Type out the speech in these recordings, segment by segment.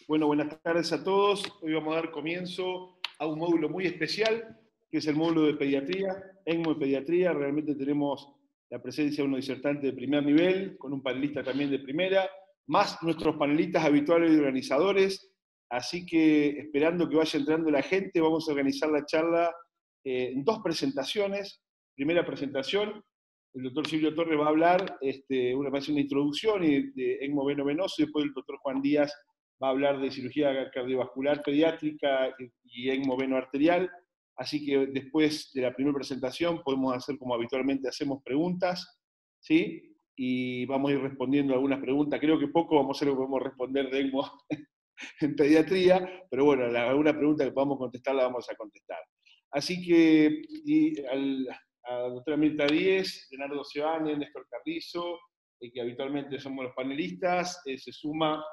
Bueno, buenas tardes a todos. Hoy vamos a dar comienzo a un módulo muy especial, que es el módulo de pediatría, ECMO de pediatría. Realmente tenemos la presencia de unos disertantes de primer nivel, con un panelista también de primera, más nuestros panelistas habituales y organizadores. Así que, esperando que vaya entrando la gente, vamos a organizar la charla en dos presentaciones. Primera presentación, el doctor Silvio Torres va a hablar, va a hacer una introducción de ECMO veno-venoso, y después el doctor Juan Díaz va a hablar de cirugía cardiovascular pediátrica y ECMO veno-arterial. Así que después de la primera presentación podemos hacer como habitualmente hacemos preguntas, ¿sí? Y vamos a ir respondiendo algunas preguntas. Creo que poco vamos a hacer lo que podemos responder de ECMO en pediatría, pero bueno, alguna pregunta que podamos contestar la vamos a contestar. Así que a la doctora Mirta Díez, Leonardo Sebane, Néstor Carrizo, que habitualmente somos los panelistas, se suma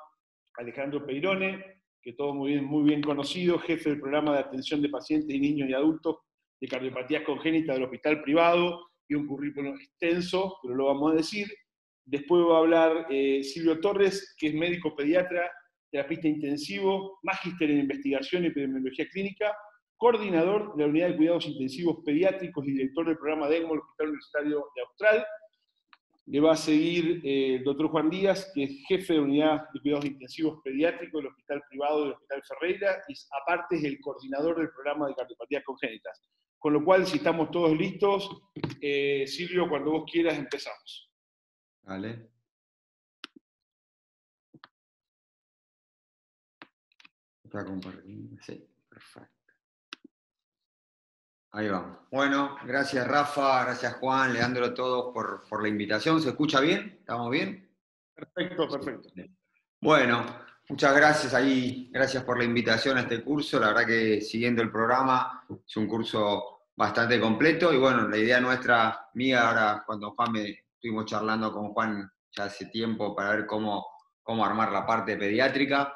Alejandro Peirone, que todo muy bien conocido, jefe del programa de atención de pacientes y niños y adultos de cardiopatías congénitas del hospital privado, y un currículum extenso, pero lo vamos a decir. Después va a hablar Silvio Torres, que es médico pediatra, terapista intensivo, magíster en investigación y epidemiología clínica, coordinador de la unidad de cuidados intensivos pediátricos y director del programa de ECMO del Hospital Universitario de Austral. Le va a seguir el doctor Juan Díaz, que es jefe de unidad de cuidados intensivos pediátricos del Hospital Privado del Hospital Ferreira, y aparte es el coordinador del programa de cardiopatías congénitas. Con lo cual, si estamos todos listos, Silvio, cuando vos quieras, empezamos. Vale. Está compartiendo. Sí, perfecto. Ahí vamos. Bueno, gracias Rafa, gracias Juan, Leandro, todos por la invitación. ¿Se escucha bien? ¿Estamos bien? Perfecto, perfecto. Bueno, muchas gracias ahí, gracias por la invitación a este curso. La verdad que siguiendo el programa es un curso bastante completo y bueno, la idea nuestra, mía, ahora cuando Juan estuvimos charlando con Juan ya hace tiempo para ver cómo armar la parte pediátrica.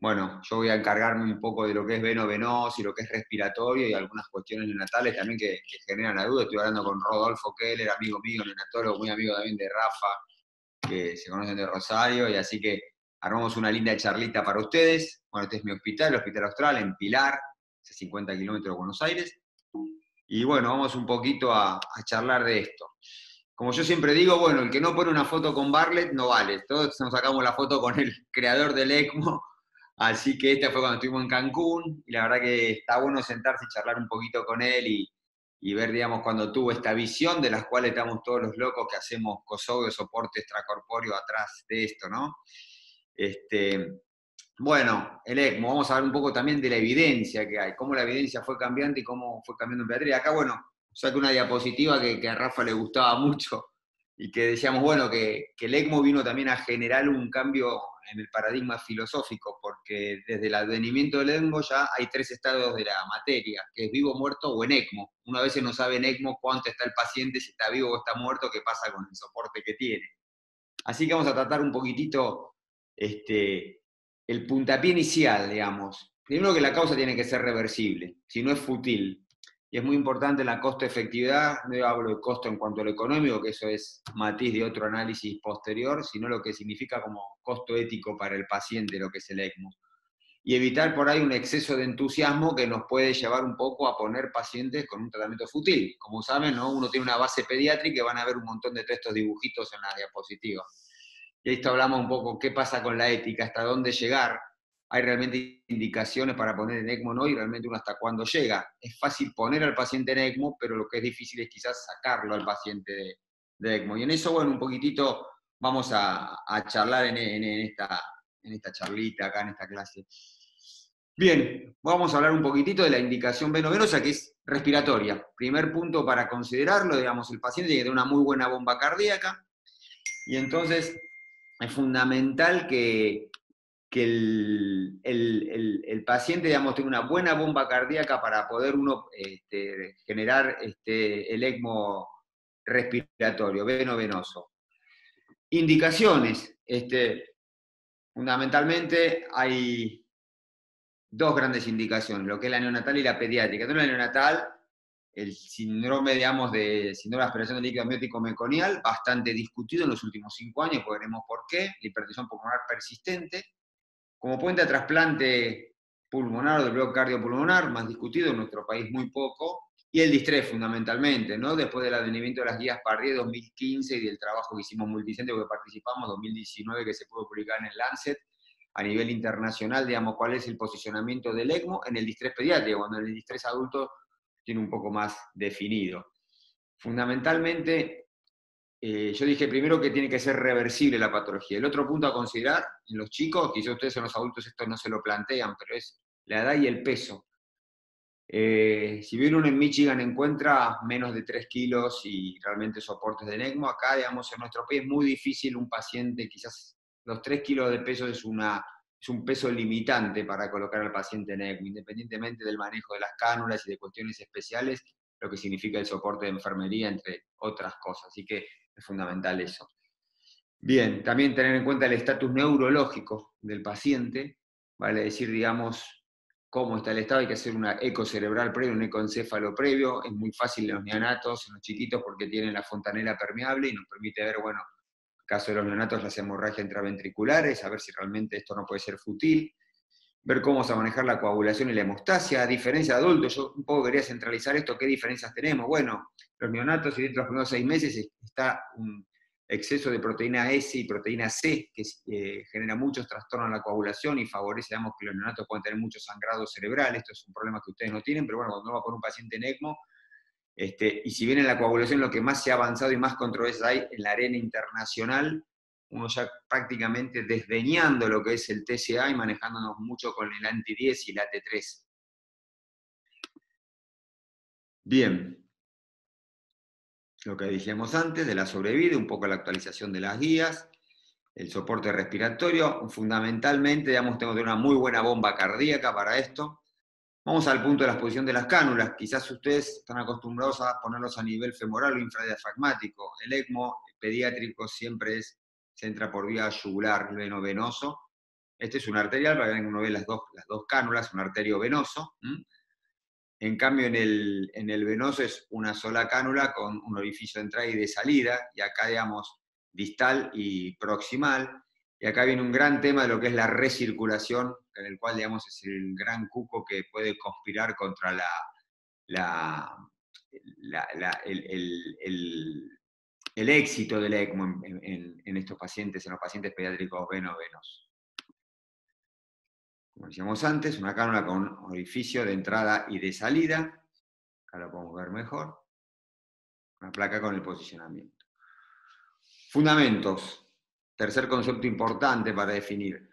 Bueno, yo voy a encargarme un poco de lo que es veno-venoso y lo que es respiratorio y algunas cuestiones neonatales también que generan la duda. Estoy hablando con Rodolfo Keller, amigo mío, neonatólogo, muy amigo también de Rafa, que se conocen de Rosario, y así que armamos una linda charlita para ustedes. Bueno, este es mi hospital, el Hospital Austral, en Pilar, a 50 kilómetros de Buenos Aires. Y bueno, vamos un poquito a charlar de esto. Como yo siempre digo, bueno, el que no pone una foto con Bartlett no vale. Todos nos sacamos la foto con el creador del ECMO. Así que esta fue cuando estuvimos en Cancún, y la verdad que está bueno sentarse y charlar un poquito con él y ver, digamos, cuando tuvo esta visión de las cuales estamos todos los locos que hacemos COSOG de soporte extracorpóreo atrás de esto, ¿no? Bueno, el ECMO, vamos a hablar un poco también de la evidencia que hay, cómo la evidencia fue cambiando y cómo fue cambiando en pediatría. Acá, bueno, saqué una diapositiva que a Rafa le gustaba mucho y que decíamos, bueno, que el ECMO vino también a generar un cambio en el paradigma filosófico, porque desde el advenimiento del ECMO ya hay 3 estados de la materia, que es vivo, muerto o en ECMO. Una vez no sabe en ECMO cuánto está el paciente, si está vivo o está muerto, qué pasa con el soporte que tiene. Así que vamos a tratar un poquitito el puntapié inicial, digamos. Primero que la causa tiene que ser reversible, si no es fútil. Y es muy importante la costo-efectividad, no hablo de costo en cuanto a lo económico, que eso es matiz de otro análisis posterior, sino lo que significa como costo ético para el paciente, lo que es el ECMO. Y evitar por ahí un exceso de entusiasmo que nos puede llevar un poco a poner pacientes con un tratamiento fútil. Como saben, ¿no? Uno tiene una base pediátrica y van a ver un montón de estos dibujitos en la diapositiva. Y esto hablamos un poco qué pasa con la ética, hasta dónde llegar. Hay realmente indicaciones para poner en ECMO, ¿no? Y realmente uno hasta cuándo llega. Es fácil poner al paciente en ECMO, pero lo que es difícil es quizás sacarlo al paciente de ECMO. Y en eso, bueno, un poquitito vamos a charlar en esta charlita, acá en esta clase. Bien, vamos a hablar un poquitito de la indicación veno-venosa, que es respiratoria. Primer punto para considerarlo, digamos, el paciente tiene que tener una muy buena bomba cardíaca, y entonces es fundamental que el paciente, digamos, tenga una buena bomba cardíaca para poder uno generar el ECMO respiratorio, veno-venoso. Indicaciones. Fundamentalmente hay 2 grandes indicaciones, lo que es la neonatal y la pediátrica. Entonces, la neonatal, el síndrome, digamos, de síndrome de aspiración de líquido amniótico meconial, bastante discutido en los últimos 5 años, pues veremos por qué, la hipertensión pulmonar persistente. Como puente a trasplante pulmonar o del bloque cardiopulmonar, más discutido en nuestro país muy poco, y el distrés fundamentalmente, ¿no? Después del advenimiento de las guías Pardier 2015 y del trabajo que hicimos multicéntrico que participamos, 2019 que se pudo publicar en el Lancet, a nivel internacional, digamos, cuál es el posicionamiento del ECMO en el distrés pediátrico, cuando el distrés adulto tiene un poco más definido. Fundamentalmente, yo dije primero que tiene que ser reversible la patología. El otro punto a considerar en los chicos, quizás ustedes en los adultos esto no se lo plantean, pero es la edad y el peso. Si bien uno en Michigan encuentra menos de 3 kilos y realmente soportes de ECMO, acá, digamos, en nuestro país es muy difícil un paciente, quizás los 3 kilos de peso es un peso limitante para colocar al paciente en ECMO, independientemente del manejo de las cánulas y de cuestiones especiales, lo que significa el soporte de enfermería, entre otras cosas. Así que es fundamental eso. Bien, también tener en cuenta el estatus neurológico del paciente, vale decir, digamos, cómo está el estado. Hay que hacer una eco cerebral previo, un ecoencéfalo previo. Es muy fácil en los neonatos, en los chiquitos, porque tienen la fontanela permeable y nos permite ver, bueno, en el caso de los neonatos, las hemorragias intraventriculares, a ver si realmente esto no puede ser fútil. Ver cómo vamos a manejar la coagulación y la hemostasia, a diferencia de adultos. Yo un poco quería centralizar esto, ¿qué diferencias tenemos? Bueno, los neonatos y dentro de los primeros 6 meses está un exceso de proteína S y proteína C, que genera muchos trastornos en la coagulación y favorece, digamos, que los neonatos puedan tener mucho sangrado cerebral. Esto es un problema que ustedes no tienen, pero bueno, cuando uno va por un paciente en ECMO, y si bien en la coagulación lo que más se ha avanzado y más controversia hay en la arena internacional, uno ya prácticamente desdeñando lo que es el TCA y manejándonos mucho con el anti-10 y el AT3. Bien, lo que dijimos antes de la sobrevida, un poco la actualización de las guías, el soporte respiratorio, fundamentalmente, digamos, tengo que tener una muy buena bomba cardíaca para esto. Vamos al punto de la exposición de las cánulas. Quizás ustedes están acostumbrados a ponerlos a nivel femoral o infradiafragmático. El ECMO pediátrico siempre se entra por vía yugular, veno-venoso. Este es un arterial, para que uno ve las dos cánulas, un arterio venoso. En cambio, en el venoso es una sola cánula con un orificio de entrada y de salida, y acá, digamos, distal y proximal. Y acá viene un gran tema de lo que es la recirculación, en el cual, digamos, es el gran cuco que puede conspirar contra el éxito del ECMO en estos pacientes, en los pacientes pediátricos veno-venosos. Como decíamos antes, una cánula con orificio de entrada y de salida. Acá lo podemos ver mejor. Una placa con el posicionamiento. Fundamentos. Tercer concepto importante para definir.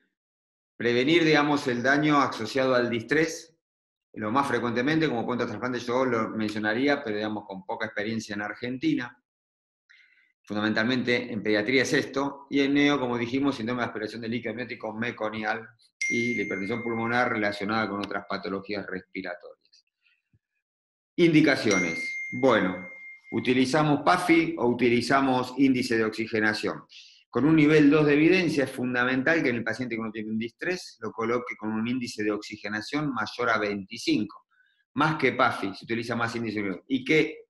Prevenir, digamos, el daño asociado al distrés, lo más frecuentemente, como punto de trasplante yo lo mencionaría, pero digamos con poca experiencia en Argentina. Fundamentalmente en pediatría es esto, y en neo, como dijimos, síndrome de aspiración de líquido amniótico meconial y la hipertensión pulmonar relacionada con otras patologías respiratorias. Indicaciones. Bueno, ¿utilizamos PAFI o utilizamos índice de oxigenación? Con un nivel 2 de evidencia es fundamental que en el paciente que no tiene un distrés lo coloque con un índice de oxigenación mayor a 25. Más que PAFI, se utiliza más índice de oxigenación. Y que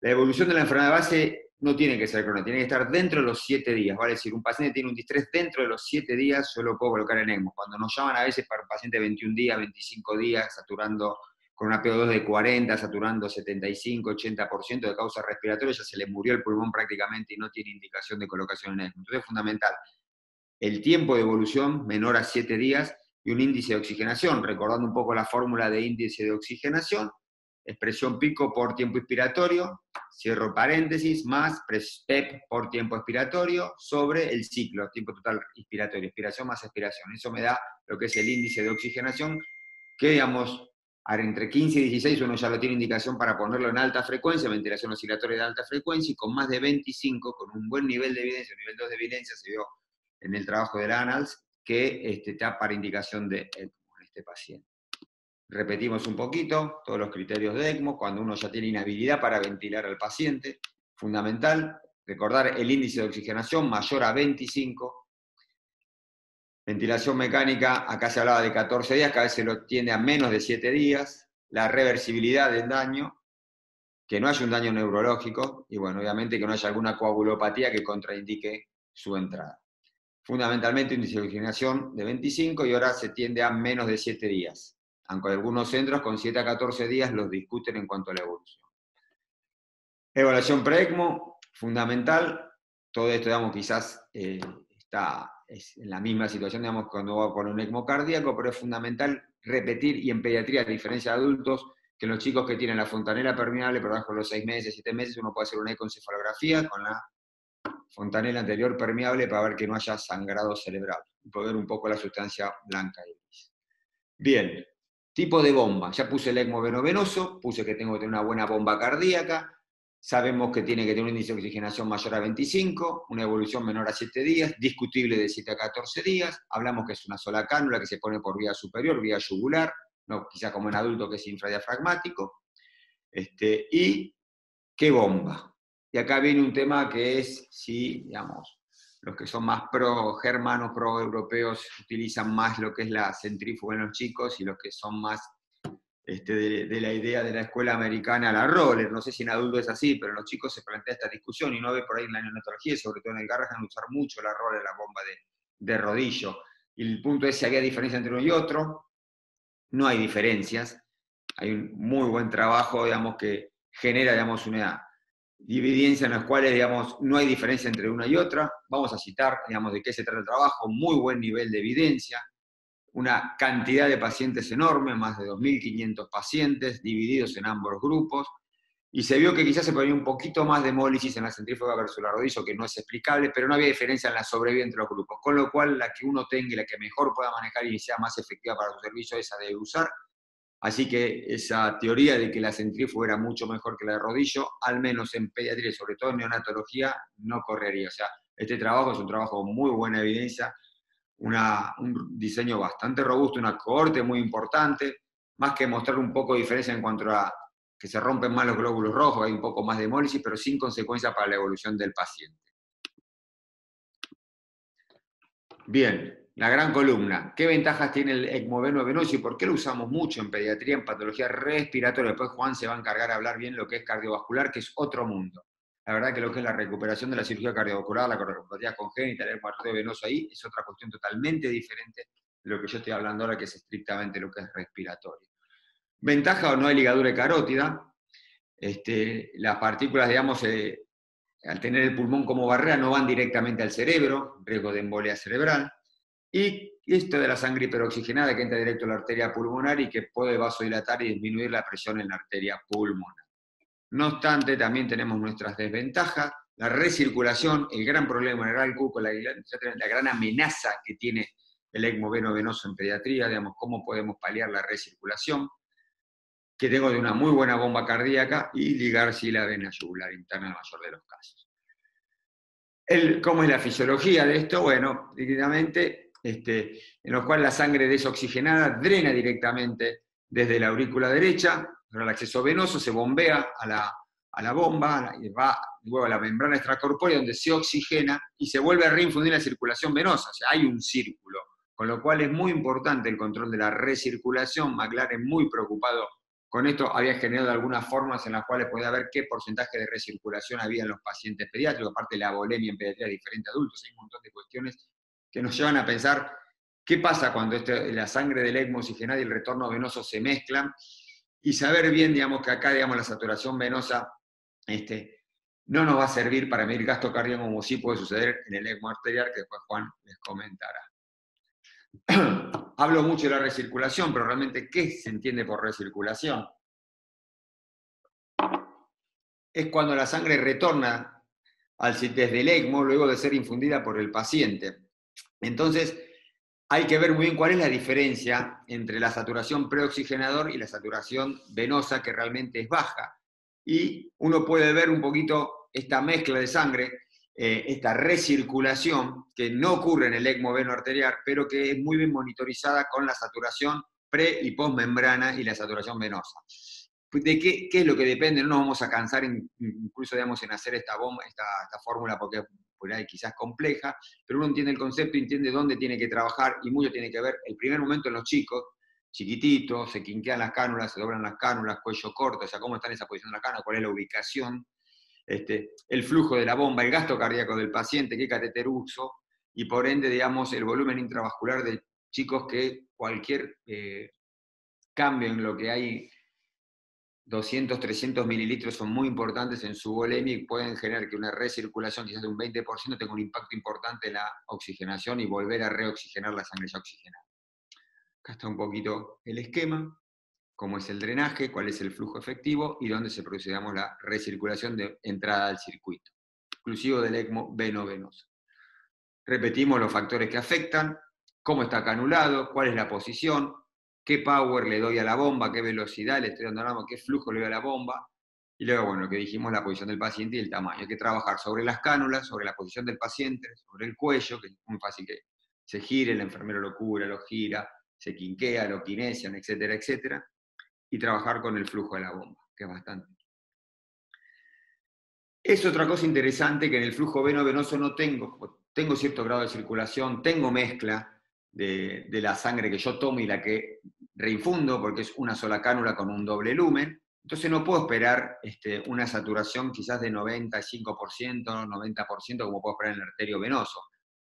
la evolución de la enfermedad de base no tiene que ser crónica, tiene que estar dentro de los 7 días. Vale decir, un paciente tiene un distrés dentro de los 7 días, yo lo puedo colocar en ECMO. Cuando nos llaman a veces para un paciente de 21 días, 25 días, saturando con una PO2 de 40, saturando 75, 80% de causa respiratoria, ya se le murió el pulmón prácticamente y no tiene indicación de colocación en ECMO. Entonces es fundamental el tiempo de evolución menor a 7 días y un índice de oxigenación, recordando un poco la fórmula de índice de oxigenación, expresión pico por tiempo inspiratorio, cierro paréntesis, más PEP por tiempo expiratorio, sobre el ciclo, tiempo total inspiratorio, expiración más expiración. Eso me da lo que es el índice de oxigenación, que digamos, entre 15 y 16 uno ya lo tiene indicación para ponerlo en alta frecuencia, ventilación oscilatoria de alta frecuencia, y con más de 25, con un buen nivel de evidencia, nivel 2 de evidencia, se vio en el trabajo del ANALS, que está para indicación de ECMO en este paciente. Repetimos un poquito todos los criterios de ECMO, cuando uno ya tiene inhabilidad para ventilar al paciente, fundamental, recordar el índice de oxigenación mayor a 25, ventilación mecánica, acá se hablaba de 14 días, cada vez se lo tiende a menos de 7 días, la reversibilidad del daño, que no haya un daño neurológico, y bueno, obviamente que no haya alguna coagulopatía que contraindique su entrada. fundamentalmente índice de oxigenación de 25 y ahora se tiende a menos de 7 días, aunque algunos centros con 7 a 14 días los discuten en cuanto a la evolución. Evaluación pre-ECMO, fundamental. Todo esto, digamos, quizás es en la misma situación, digamos, cuando va por un ECMO cardíaco, pero es fundamental repetir, y en pediatría, a diferencia de adultos, que en los chicos que tienen la fontanela permeable por debajo de los 6 meses, 7 meses, uno puede hacer una ecoencefalografía con la fontanela anterior permeable para ver que no haya sangrado cerebral, y poder ver un poco la sustancia blanca y gris. Bien, tipo de bomba. Ya puse el ECMO veno-venoso, puse que tengo que tener una buena bomba cardíaca, sabemos que tiene que tener un índice de oxigenación mayor a 25, una evolución menor a 7 días, discutible de 7 a 14 días, hablamos que es una sola cánula que se pone por vía superior, vía yugular, no quizá como en adulto que es infradiafragmático, y qué bomba. Y acá viene un tema que es si, digamos, los que son más pro-germanos, pro-europeos, utilizan más lo que es la centrífuga en los chicos, y los que son más de la idea de la escuela americana, la roller. No sé si en adultos es así, pero en los chicos se plantea esta discusión, y no ve por ahí en la neonatología, sobre todo en el Garrahan, usar mucho la roller, la bomba de rodillo. Y el punto es si había diferencia entre uno y otro. No hay diferencias. Hay un muy buen trabajo, digamos, que genera, digamos, una evidencia en las cuales, digamos, no hay diferencia entre una y otra. Vamos a citar, digamos, de qué se trata el trabajo, muy buen nivel de evidencia, una cantidad de pacientes enorme, más de 2.500 pacientes divididos en ambos grupos, y se vio que quizás se ponía un poquito más de hemólisis en la centrífuga versus la rodillo, que no es explicable, pero no había diferencia en la sobrevida entre los grupos, con lo cual la que uno tenga y la que mejor pueda manejar y sea más efectiva para su servicio, esa debe usar. Así que esa teoría de que la centrífuga era mucho mejor que la de rodillo, al menos en pediatría y sobre todo en neonatología, no correría. O sea, este trabajo es un trabajo de muy buena evidencia, un diseño bastante robusto, una cohorte muy importante, más que mostrar un poco de diferencia en cuanto a que se rompen más los glóbulos rojos, hay un poco más de hemólisis, pero sin consecuencia para la evolución del paciente. Bien, la gran columna. ¿Qué ventajas tiene el ECMO veno-venoso y por qué lo usamos mucho en pediatría, en patología respiratoria? Después Juan se va a encargar de hablar bien lo que es cardiovascular, que es otro mundo. La verdad que lo que es la recuperación de la cirugía cardiovascular, la cardiopatía congénita, el ECMO arteriovenoso ahí, es otra cuestión totalmente diferente de lo que yo estoy hablando ahora, que es estrictamente lo que es respiratorio. Ventaja o no de ligadura de carótida. Las partículas, digamos, al tener el pulmón como barrera, no van directamente al cerebro, riesgo de embolia cerebral. Y esto de la sangre hiperoxigenada que entra directo a la arteria pulmonar y que puede vasodilatar y disminuir la presión en la arteria pulmonar. No obstante, también tenemos nuestras desventajas. La recirculación, el gran problema, el gran cuco, la gran amenaza que tiene el ECMO veno-venoso en pediatría, digamos, cómo podemos paliar la recirculación, que tengo de una muy buena bomba cardíaca y ligar sí la vena yugular interna en el mayor de los casos. ¿Cómo es la fisiología de esto? Bueno, directamente, en los cuales la sangre desoxigenada drena directamente desde la aurícula derecha, el acceso venoso se bombea a la bomba, y va luego a la membrana extracorpórea donde se oxigena y se vuelve a reinfundir la circulación venosa, o sea, hay un círculo, con lo cual es muy importante el control de la recirculación. McLaren, muy preocupado con esto, había generado algunas formas en las cuales podía ver qué porcentaje de recirculación había en los pacientes pediátricos, aparte de la volemia en pediatría de diferentes adultos. Hay un montón de cuestiones que nos llevan a pensar qué pasa cuando la sangre del ECMO oxigenada y el retorno venoso se mezclan, y saber bien, digamos, que acá, digamos, la saturación venosa no nos va a servir para medir gasto cardíaco, como sí puede suceder en el ECMO arterial, que después Juan les comentará. Hablo mucho de la recirculación, pero realmente, ¿qué se entiende por recirculación? Es cuando la sangre retorna desde el ECMO luego de ser infundida por el paciente. Entonces, hay que ver muy bien cuál es la diferencia entre la saturación preoxigenador y la saturación venosa, que realmente es baja. Y uno puede ver un poquito esta mezcla de sangre, esta recirculación, que no ocurre en el ECMO veno-arterial, pero que es muy bien monitorizada con la saturación pre- y postmembrana y la saturación venosa. ¿De qué es lo que depende? No nos vamos a cansar incluso, digamos, en hacer esta fórmula, porque por ahí quizás compleja, pero uno entiende el concepto, entiende dónde tiene que trabajar, y mucho tiene que ver el primer momento en los chicos, chiquititos, se quinquean las cánulas, se doblan las cánulas, cuello corto, o sea, cómo está en esa posición de la cánula, cuál es la ubicación, el flujo de la bomba, el gasto cardíaco del paciente, qué catéter uso, y por ende, digamos, el volumen intravascular de chicos que cualquier cambio en lo que hay 200, 300 mililitros son muy importantes en su volemia y pueden generar que una recirculación quizás de un 20% tenga un impacto importante en la oxigenación y volver a reoxigenar la sangre ya oxigenada. Acá está un poquito el esquema, cómo es el drenaje, cuál es el flujo efectivo y dónde se produce, digamos, la recirculación de entrada al circuito, inclusive del ECMO veno-venoso. Repetimos los factores que afectan, cómo está canulado, cuál es la posición, qué power le doy a la bomba, qué velocidad le estoy dando a la bomba, qué flujo le doy a la bomba, y luego, bueno, lo que dijimos, la posición del paciente y el tamaño. Hay que trabajar sobre las cánulas, sobre la posición del paciente, sobre el cuello, que es muy fácil que se gire, el enfermero lo cura, lo gira, se quinquea, lo kinesian, etcétera, etcétera, y trabajar con el flujo de la bomba, que es bastante. Es otra cosa interesante que en el flujo veno-venoso no tengo cierto grado de circulación, tengo mezcla de la sangre que yo tomo y la que reinfundo, porque es una sola cánula con un doble lumen, entonces no puedo esperar una saturación quizás de 95%, 90%, como puedo esperar en el arterio venoso.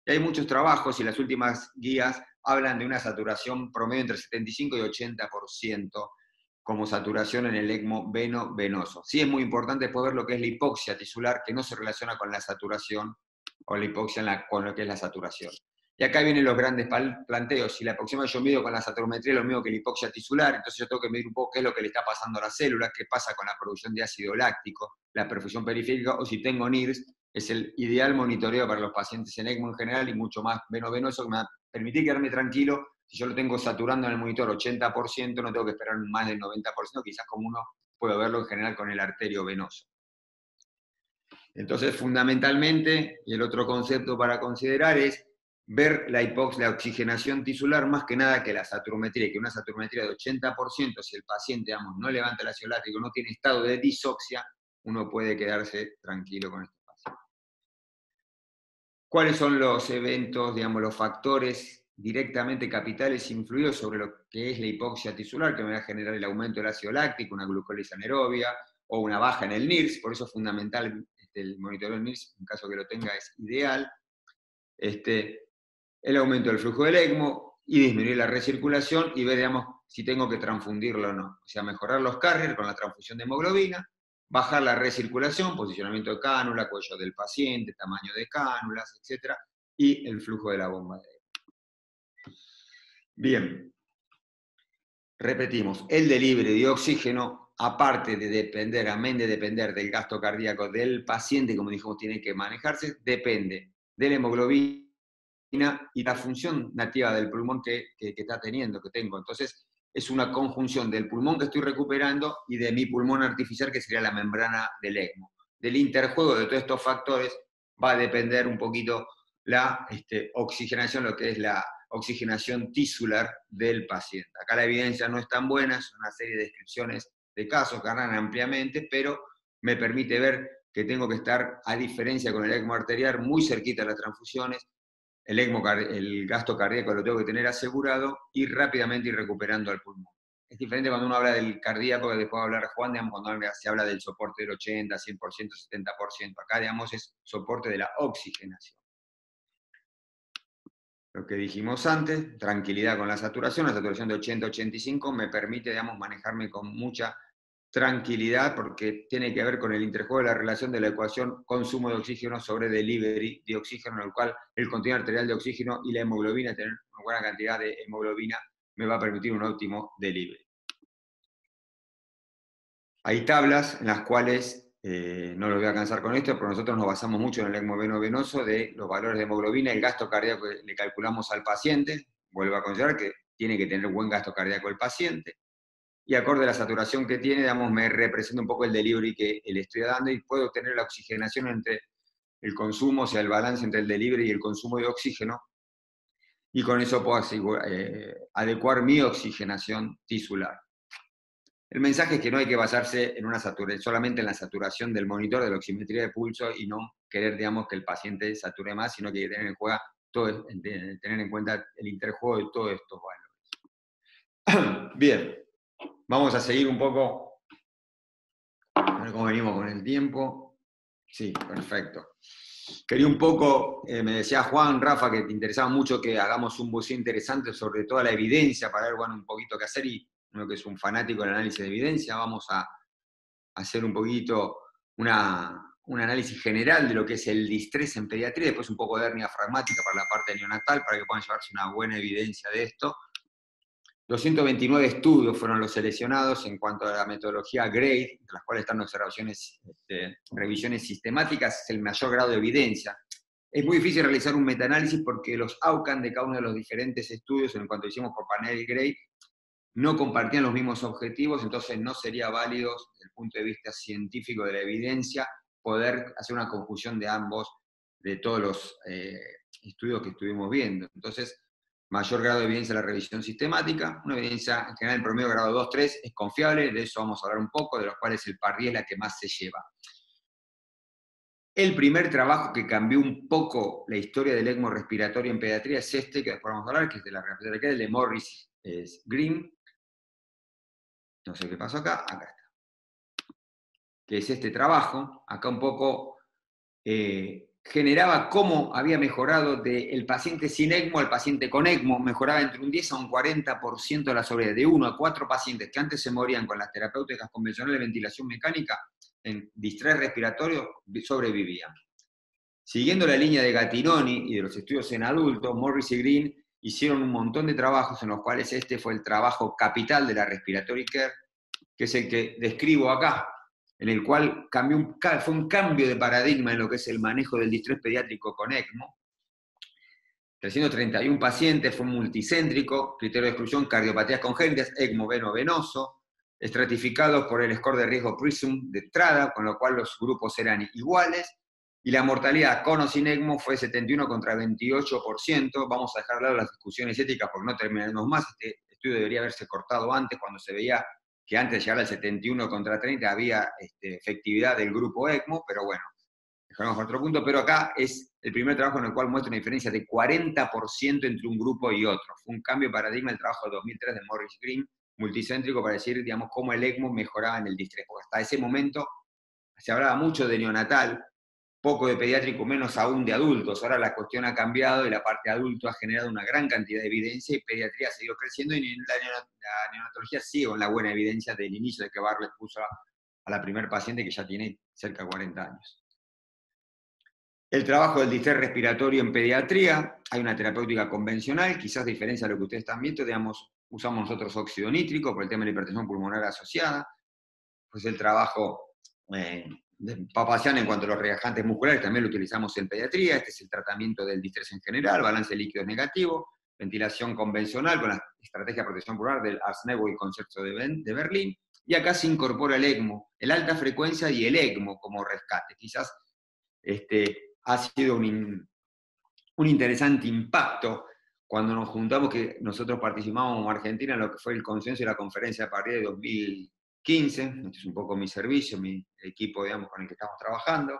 Y hay muchos trabajos y las últimas guías hablan de una saturación promedio entre 75 y 80%, como saturación en el ECMO veno-venoso. Sí es muy importante después ver lo que es la hipoxia tisular, que no se relaciona con la saturación, o la hipoxia con lo que es la saturación. Y acá vienen los grandes planteos. Si la hipoxemia yo mido con la saturometría es lo mismo que la hipoxia tisular, entonces yo tengo que medir un poco qué es lo que le está pasando a las células, qué pasa con la producción de ácido láctico, la perfusión periférica, o si tengo NIRS, es el ideal monitoreo para los pacientes en ECMO en general y mucho más veno-venoso, que me va a permitir quedarme tranquilo. Si yo lo tengo saturando en el monitor 80%, no tengo que esperar más del 90%, quizás como uno puede verlo en general con el arterio venoso. Entonces, fundamentalmente, y el otro concepto para considerar es ver la oxigenación tisular más que nada que la saturometría, que una saturometría de 80%, si el paciente, digamos, no levanta el ácido láctico, no tiene estado de disoxia, uno puede quedarse tranquilo con este paciente. ¿Cuáles son los eventos, digamos, los factores directamente capitales influidos sobre lo que es la hipoxia tisular, que me va a generar el aumento del ácido láctico, una glucólisis anaerobia o una baja en el NIRS? Por eso es fundamental el monitoreo del NIRS, en caso que lo tenga es ideal. El aumento del flujo del ECMO y disminuir la recirculación y ver, digamos, si tengo que transfundirlo o no. O sea, mejorar los carriers con la transfusión de hemoglobina, bajar la recirculación, posicionamiento de cánula, cuello del paciente, tamaño de cánulas, etc. Y el flujo de la bomba de ECMO. Bien. Repetimos, el delivery de oxígeno, aparte de depender, amén de depender del gasto cardíaco del paciente, como dijimos, tiene que manejarse, depende de la hemoglobina y la función nativa del pulmón que está teniendo, que tengo. Entonces, es una conjunción del pulmón que estoy recuperando y de mi pulmón artificial, que sería la membrana del ECMO. Del interjuego de todos estos factores va a depender un poquito la oxigenación, lo que es la oxigenación tisular del paciente. Acá la evidencia no es tan buena, es una serie de descripciones de casos que ganan ampliamente, pero me permite ver que tengo que estar, a diferencia con el ECMO arterial, muy cerquita de las transfusiones. El gasto cardíaco lo tengo que tener asegurado y rápidamente ir recuperando al pulmón. Es diferente cuando uno habla del cardíaco, que después va a hablar Juan, digamos, cuando se habla del soporte del 80, 100%, 70%. Acá, digamos, es soporte de la oxigenación. Lo que dijimos antes, tranquilidad con la saturación de 80-85 me permite, digamos, manejarme con mucha tranquilidad porque tiene que ver con el interjuego de la relación de la ecuación consumo de oxígeno sobre delivery de oxígeno, en el cual el contenido arterial de oxígeno y la hemoglobina, tener una buena cantidad de hemoglobina, me va a permitir un óptimo delivery. Hay tablas en las cuales, no los voy a cansar con esto, pero nosotros nos basamos mucho en el ECMO veno-venoso de los valores de hemoglobina, el gasto cardíaco que le calculamos al paciente. Vuelvo a considerar que tiene que tener buen gasto cardíaco el paciente, y acorde a la saturación que tiene, digamos, me representa un poco el delivery que le estoy dando y puedo obtener la oxigenación entre el consumo, o sea, el balance entre el delivery y el consumo de oxígeno, y con eso puedo adecuar mi oxigenación tisular. El mensaje es que no hay que basarse en una solamente en la saturación del monitor de la oximetría de pulso y no querer, digamos, que el paciente sature más, sino que hay que tener en cuenta el interjuego de todos estos valores. Bien, vamos a seguir un poco, a ver cómo venimos con el tiempo. Sí, perfecto. Quería un poco, me decía Juan, Rafa, que te interesaba mucho que hagamos un buceo interesante sobre toda la evidencia para ver, bueno, un poquito qué hacer, y uno que es un fanático del análisis de evidencia, vamos a hacer un poquito un análisis general de lo que es el distrés en pediatría, después un poco de hernia fragmática para la parte neonatal, para que puedan llevarse una buena evidencia de esto. 229 estudios fueron los seleccionados en cuanto a la metodología GRADE, entre las cuales están observaciones, revisiones sistemáticas, es el mayor grado de evidencia. Es muy difícil realizar un metaanálisis porque los outcomes de cada uno de los diferentes estudios, en cuanto hicimos por panel GRADE, no compartían los mismos objetivos, entonces no sería válido, desde el punto de vista científico de la evidencia, poder hacer una conjunción de ambos, de todos los estudios que estuvimos viendo. Entonces, mayor grado de evidencia en la revisión sistemática, una evidencia en general en promedio grado 2-3 es confiable, de eso vamos a hablar un poco, de los cuales el PAR-10 es la que más se lleva. El primer trabajo que cambió un poco la historia del ECMO respiratorio en pediatría es este, que después vamos a hablar, que es de la respiratoria, que es el de Morris Green. No sé qué pasó acá está. Que es este trabajo, acá un poco generaba cómo había mejorado del paciente sin ECMO al paciente con ECMO, mejoraba entre un 10 a un 40% de la sobrevida, de 1 a 4 pacientes que antes se morían con las terapéuticas convencionales de ventilación mecánica, en distrés respiratorio, sobrevivían. Siguiendo la línea de Gattinoni y de los estudios en adultos, Morris y Green hicieron un montón de trabajos en los cuales este fue el trabajo capital de la Respiratory Care, que es el que describo acá, en el cual fue un cambio de paradigma en lo que es el manejo del distrés pediátrico con ECMO. 331 pacientes, fue multicéntrico, criterio de exclusión, cardiopatías congénitas, ECMO veno-venoso, estratificados por el score de riesgo PRISM de Strada, con lo cual los grupos eran iguales, y la mortalidad con o sin ECMO fue 71 contra 28%. Vamos a dejar de lado las discusiones éticas porque no terminaremos más. Este estudio debería haberse cortado antes, cuando se veía que antes de llegar al 71 contra 30 había efectividad del grupo ECMO, pero bueno, dejamos otro punto. Pero acá es el primer trabajo en el cual muestra una diferencia de 40% entre un grupo y otro. Fue un cambio de paradigma el trabajo de 2003 de Morris Green, multicéntrico, para decir, digamos, cómo el ECMO mejoraba en el distrés. Porque hasta ese momento se hablaba mucho de neonatal, poco de pediátrico, menos aún de adultos. Ahora la cuestión ha cambiado y la parte de adulto ha generado una gran cantidad de evidencia y pediatría ha seguido creciendo, y la neonatología sigue con la buena evidencia del inicio de que Bartlett puso a la primer paciente, que ya tiene cerca de 40 años. El trabajo del distrés respiratorio en pediatría, hay una terapéutica convencional, quizás a diferencia de lo que ustedes están viendo, digamos, usamos nosotros óxido nítrico por el tema de la hipertensión pulmonar asociada, pues el trabajo de Papazian en cuanto a los relajantes musculares también lo utilizamos en pediatría. Este es el tratamiento del distrés en general, balance de líquidos negativo, ventilación convencional con la estrategia de protección pulmonar del Ars-Nevo y concepto de Berlín, y acá se incorpora el ECMO, el alta frecuencia y el ECMO como rescate. Quizás ha sido un interesante impacto cuando nos juntamos, que nosotros participamos como Argentina en lo que fue el consenso y la conferencia de París de 2015, este es un poco mi servicio, mi equipo, digamos, con el que estamos trabajando.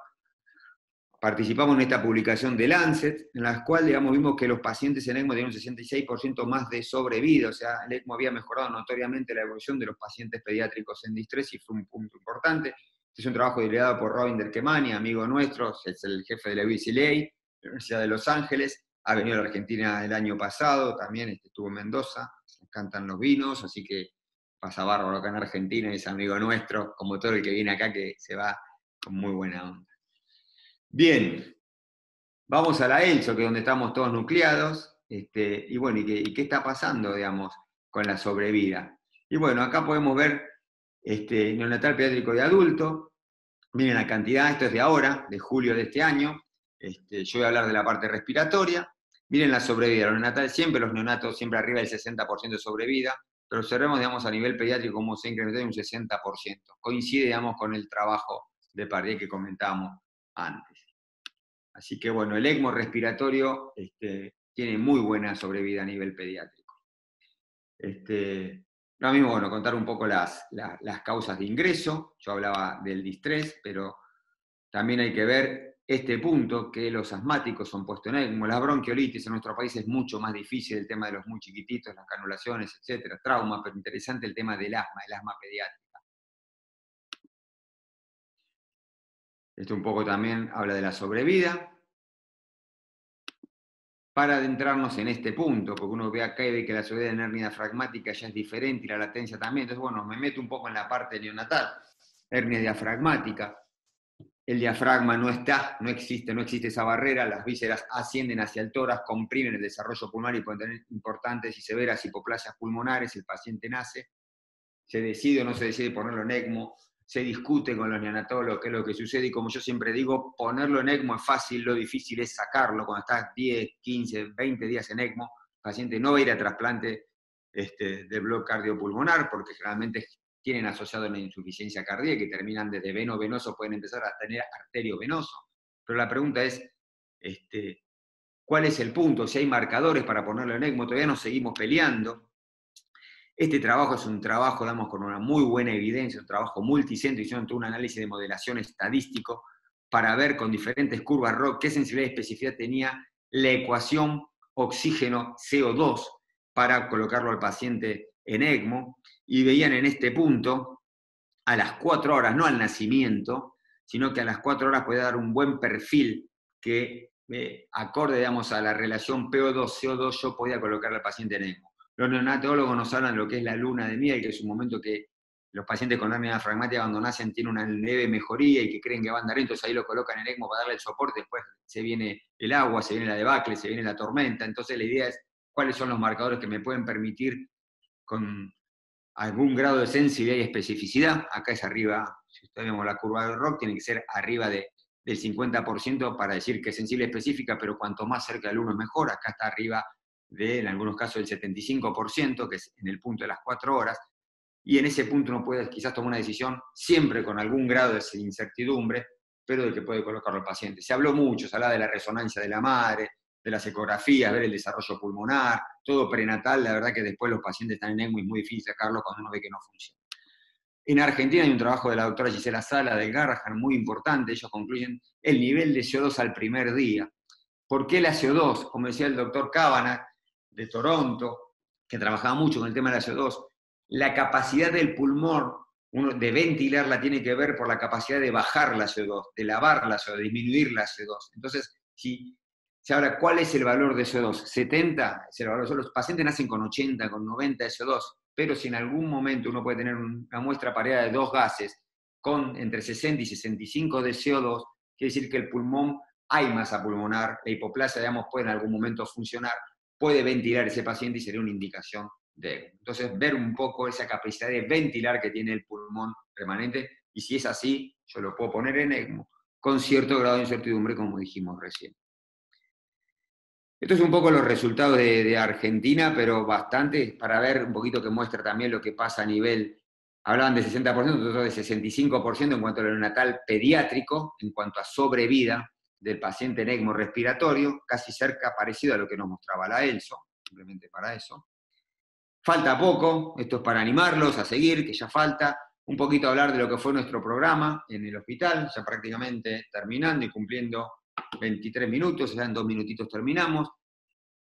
Participamos en esta publicación de Lancet, en la cual, digamos, vimos que los pacientes en ECMO tenían un 66% más de sobrevida, o sea, el ECMO había mejorado notoriamente la evolución de los pacientes pediátricos en distrés, y fue un punto importante. Este es un trabajo liderado por Robin Derkemani, amigo nuestro, es el jefe de la UCLA, de la Universidad de Los Ángeles, ha venido a la Argentina el año pasado, también estuvo en Mendoza, se encantan los vinos, así que pasa bárbaro acá en Argentina, y es amigo nuestro, como todo el que viene acá, que se va con muy buena onda. Bien, vamos a la ELSO, que es donde estamos todos nucleados, y bueno, ¿y qué está pasando, digamos, con la sobrevida? Y bueno, acá podemos ver neonatal pediátrico de adulto. Miren la cantidad, esto es de ahora, de julio de este año. Yo voy a hablar de la parte respiratoria. Miren la sobrevida, los neonatales siempre, los neonatos siempre arriba del 60% de sobrevida, pero observemos, digamos, a nivel pediátrico cómo se ha incrementado en un 60%. Coincide, digamos, con el trabajo de Pardier que comentábamos antes. Así que bueno, el ECMO respiratorio tiene muy buena sobrevida a nivel pediátrico. Lo mismo, bueno, contar un poco las causas de ingreso. Yo hablaba del distrés, pero también hay que ver este punto, que los asmáticos son puestos en ECMO. La bronquiolitis en nuestro país es mucho más difícil, el tema de los muy chiquititos, las canulaciones, etcétera, traumas, pero interesante el tema del asma, el asma pediátrica. Esto un poco también habla de la sobrevida. para adentrarnos en este punto, porque uno ve acá y ve que la severidad de hernia diafragmática ya es diferente y la latencia también. Entonces, bueno, me meto un poco en la parte neonatal. Hernia diafragmática. El diafragma no está, no existe esa barrera, las vísceras ascienden hacia el tórax, comprimen el desarrollo pulmonar y pueden tener importantes y severas hipoplasias pulmonares, el paciente nace, se decide o no se decide ponerlo en ECMO, se discute con los neonatólogos qué es lo que sucede, y como yo siempre digo, ponerlo en ECMO es fácil, lo difícil es sacarlo. Cuando estás 10, 15, 20 días en ECMO, el paciente no va a ir a trasplante de bloque cardiopulmonar, porque generalmente tienen asociado una insuficiencia cardíaca y terminan desde veno venoso, pueden empezar a tener arterio venoso. Pero la pregunta es, ¿cuál es el punto? Si hay marcadores para ponerlo en ECMO, todavía nos seguimos peleando. Este trabajo es un trabajo, digamos, con una muy buena evidencia, un trabajo multicentro, hicieron todo un análisis de modelación estadístico para ver con diferentes curvas ROC qué sensibilidad y especificidad tenía la ecuación oxígeno-CO2 para colocarlo al paciente en ECMO, y veían en este punto, a las 4 horas, no al nacimiento, sino que a las 4 horas puede dar un buen perfil que, acorde, digamos, a la relación PO2-CO2, yo podía colocar al paciente en ECMO. Los neonatólogos nos hablan de lo que es la luna de miel, que es un momento que los pacientes con hernia diafragmática cuando nacen tienen una leve mejoría y que creen que van a andar, entonces ahí lo colocan en ECMO para darle el soporte, después se viene el agua, se viene la debacle, se viene la tormenta. Entonces la idea es cuáles son los marcadores que me pueden permitir con algún grado de sensibilidad y especificidad. Acá es arriba, si ustedes vemos la curva del ROC, tiene que ser arriba del 50% para decir que es sensible y específica, pero cuanto más cerca del 1 es mejor. Acá está arriba en algunos casos, del 75%, que es en el punto de las 4 horas, y en ese punto uno puede quizás tomar una decisión, siempre con algún grado de incertidumbre, pero de que puede colocarlo al paciente. Se habló mucho, se habla de la resonancia de la madre, de las ecografías, ver el desarrollo pulmonar, todo prenatal. La verdad que después los pacientes están en ECMO y es muy difícil sacarlo cuando uno ve que no funciona. En Argentina hay un trabajo de la doctora Gisela Sala, del Garrahan, muy importante. Ellos concluyen el nivel de CO2 al primer día. ¿Por qué la CO2? Como decía el doctor Cavanagh, de Toronto, que trabajaba mucho con el tema de la CO2, la capacidad del pulmón de ventilarla tiene que ver por la capacidad de bajar la CO2, de lavar la CO2, de disminuir la CO2. Entonces, si ahora, ¿cuál es el valor de CO2? 70 es el valor. Los pacientes nacen con 80, con 90 de CO2, pero si en algún momento uno puede tener una muestra pareada de dos gases con entre 60 y 65 de CO2, quiere decir que el pulmón, hay masa pulmonar, la hipoplasia, digamos, puede en algún momento funcionar, puede ventilar ese paciente y sería una indicación de ECMO. Entonces, ver un poco esa capacidad de ventilar que tiene el pulmón remanente, y si es así, yo lo puedo poner en ECMO, con cierto grado de incertidumbre, como dijimos recién. Esto es un poco los resultados de Argentina, pero bastante, para ver un poquito que muestra también lo que pasa a nivel, hablaban de 60%, nosotros de 65% en cuanto a lo neonatal pediátrico, en cuanto a sobrevida del paciente en ECMO respiratorio, casi cerca, parecido a lo que nos mostraba la ELSO, simplemente para eso. Falta poco, esto es para animarlos a seguir, que ya falta. Un poquito hablar de lo que fue nuestro programa en el hospital, ya prácticamente terminando y cumpliendo 23 minutos, ya en 2 minutitos terminamos.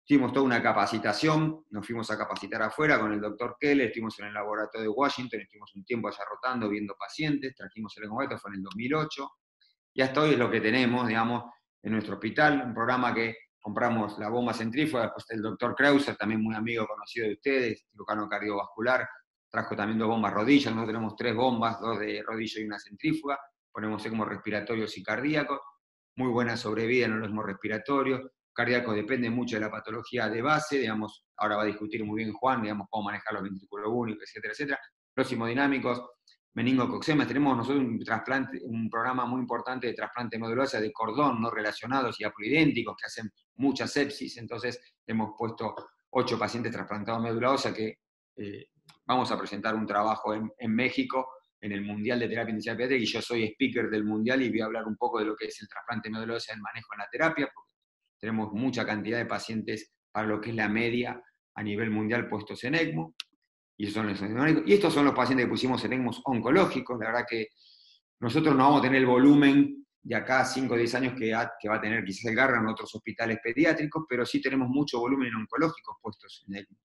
Hicimos toda una capacitación, nos fuimos a capacitar afuera con el doctor Keller, estuvimos en el laboratorio de Washington, estuvimos un tiempo allá rotando, viendo pacientes, trajimos el ECMO, esto fue en el 2008, y hasta hoy es lo que tenemos, digamos, en nuestro hospital, un programa que compramos la bomba centrífuga, después el doctor Krauser, también muy amigo conocido de ustedes, cirujano cardiovascular, trajo también 2 bombas rodillas. Nosotros tenemos 3 bombas, 2 de rodillo y una centrífuga, ponemos ECMO respiratorios y cardíacos, muy buena sobrevida en los ECMO respiratorios, cardíacos depende mucho de la patología de base, digamos, ahora va a discutir muy bien Juan, digamos, cómo manejar los ventrículos únicos, etcétera, etcétera. Próximos meningococcema, tenemos nosotros un programa muy importante de trasplante médula ósea de cordón no relacionados y apolidénticos que hacen mucha sepsis. Entonces hemos puesto 8 pacientes trasplantados médula ósea que vamos a presentar un trabajo en México en el Mundial de Terapia Intensiva Pediátrica, y yo soy speaker del Mundial y voy a hablar un poco de lo que es el trasplante médula ósea, el manejo en la terapia, porque tenemos mucha cantidad de pacientes para lo que es la media a nivel mundial puestos en ECMO. Y estos son los pacientes que pusimos en ECMOs oncológicos. La verdad que nosotros no vamos a tener el volumen de acá a 5 o 10 años que va a tener quizás el Garrahan en otros hospitales pediátricos, pero sí tenemos mucho volumen en oncológicos puestos en ECMO.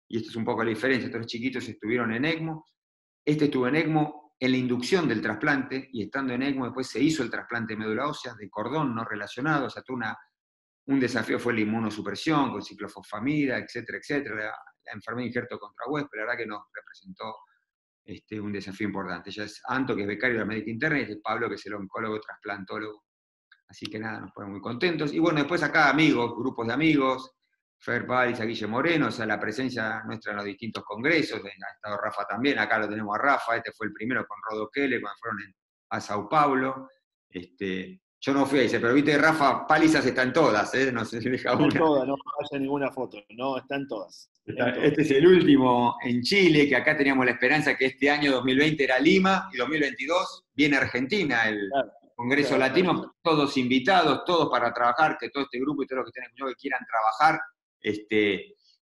Y esto es un poco la diferencia. Estos chiquitos estuvieron en ECMO, este estuvo en ECMO en la inducción del trasplante, y estando en ECMO después se hizo el trasplante de médula ósea de cordón no relacionado, o sea, toda un desafío fue la inmunosupresión con ciclofosfamida, etcétera, etcétera, la enfermedad de injerto contra huésped, la verdad que nos representó un desafío importante. Ella es Anto, que es becario de la médica interna, y este es Pablo, que es el oncólogo trasplantólogo. Así que nada, nos ponemos muy contentos. Y bueno, después acá amigos, grupos de amigos, Fer Páliz, a Guille Moreno, o sea, la presencia nuestra en los distintos congresos, ha estado Rafa también, acá lo tenemos a Rafa, este fue el primero con Rodo Kelle, cuando fueron a Sao Paulo. Yo no fui a ese, pero viste, Rafa, palizas están todas, no sé si deja una. Están todas, no haya ninguna foto, no, están todas. Este es el último en Chile, que acá teníamos la esperanza que este año 2020 era Lima, y 2022 viene Argentina, el Claro, Congreso claro, Latino, claro. todos invitados, todos para trabajar, que todo este grupo y todos los que estén escuchando que quieran trabajar,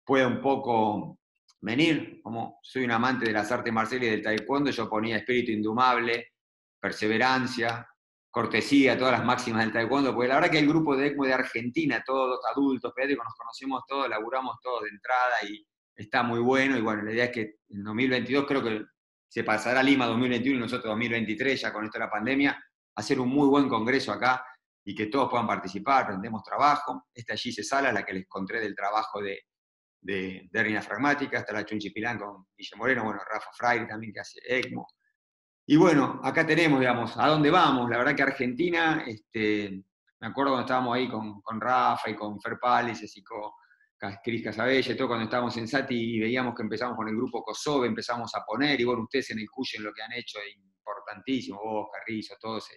pueda un poco venir. Como soy un amante de las artes marciales y del taekwondo, yo ponía espíritu indomable, perseverancia, cortesía, todas las máximas del taekwondo, porque la verdad que el grupo de ECMO de Argentina, todos adultos, pediátricos, nos conocemos todos, laburamos todos de entrada y está muy bueno. Y bueno, la idea es que en 2022 creo que se pasará a Lima 2021 y nosotros 2023, ya con esto de la pandemia, hacer un muy buen congreso acá y que todos puedan participar, rendemos trabajo. Esta Gise Salas, la que les conté del trabajo de hernia fragmática, está la Chunchi Pilán con Guille Moreno, bueno, Rafa Fraire también que hace ECMO. Y bueno, acá tenemos, digamos, a dónde vamos. La verdad que Argentina, me acuerdo cuando estábamos ahí con Rafa y con Fer Pálices y con Cris Casabelle, todo cuando estábamos en Sati y veíamos que empezamos con el grupo Kosovo, empezamos a poner, y bueno, ustedes en el Cuyen lo que han hecho es importantísimo, vos, Carrizo, todos,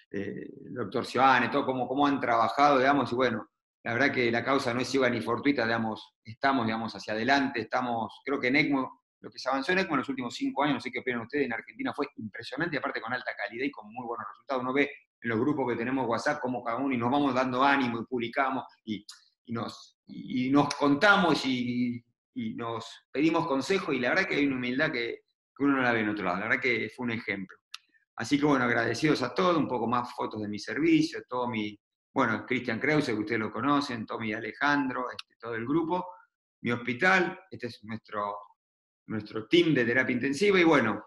el doctor Sioane, todo cómo han trabajado, digamos, y bueno, la verdad que la causa no es ciega ni fortuita, digamos, estamos, digamos, hacia adelante, estamos, creo que en ECMO, lo que se avanzó en ECMO en los últimos 5 años, no sé qué opinan ustedes, en Argentina fue impresionante, aparte con alta calidad y con muy buenos resultados. Uno ve en los grupos que tenemos WhatsApp como cada uno y nos vamos dando ánimo y publicamos y nos contamos y nos pedimos consejo, y la verdad que hay una humildad que uno no la ve en otro lado. La verdad que fue un ejemplo. Así que bueno, agradecidos a todos, un poco más fotos de mi servicio, bueno, Cristian Krause, que ustedes lo conocen, Tommy y Alejandro, todo el grupo, mi hospital, este es nuestro team de terapia intensiva, y bueno,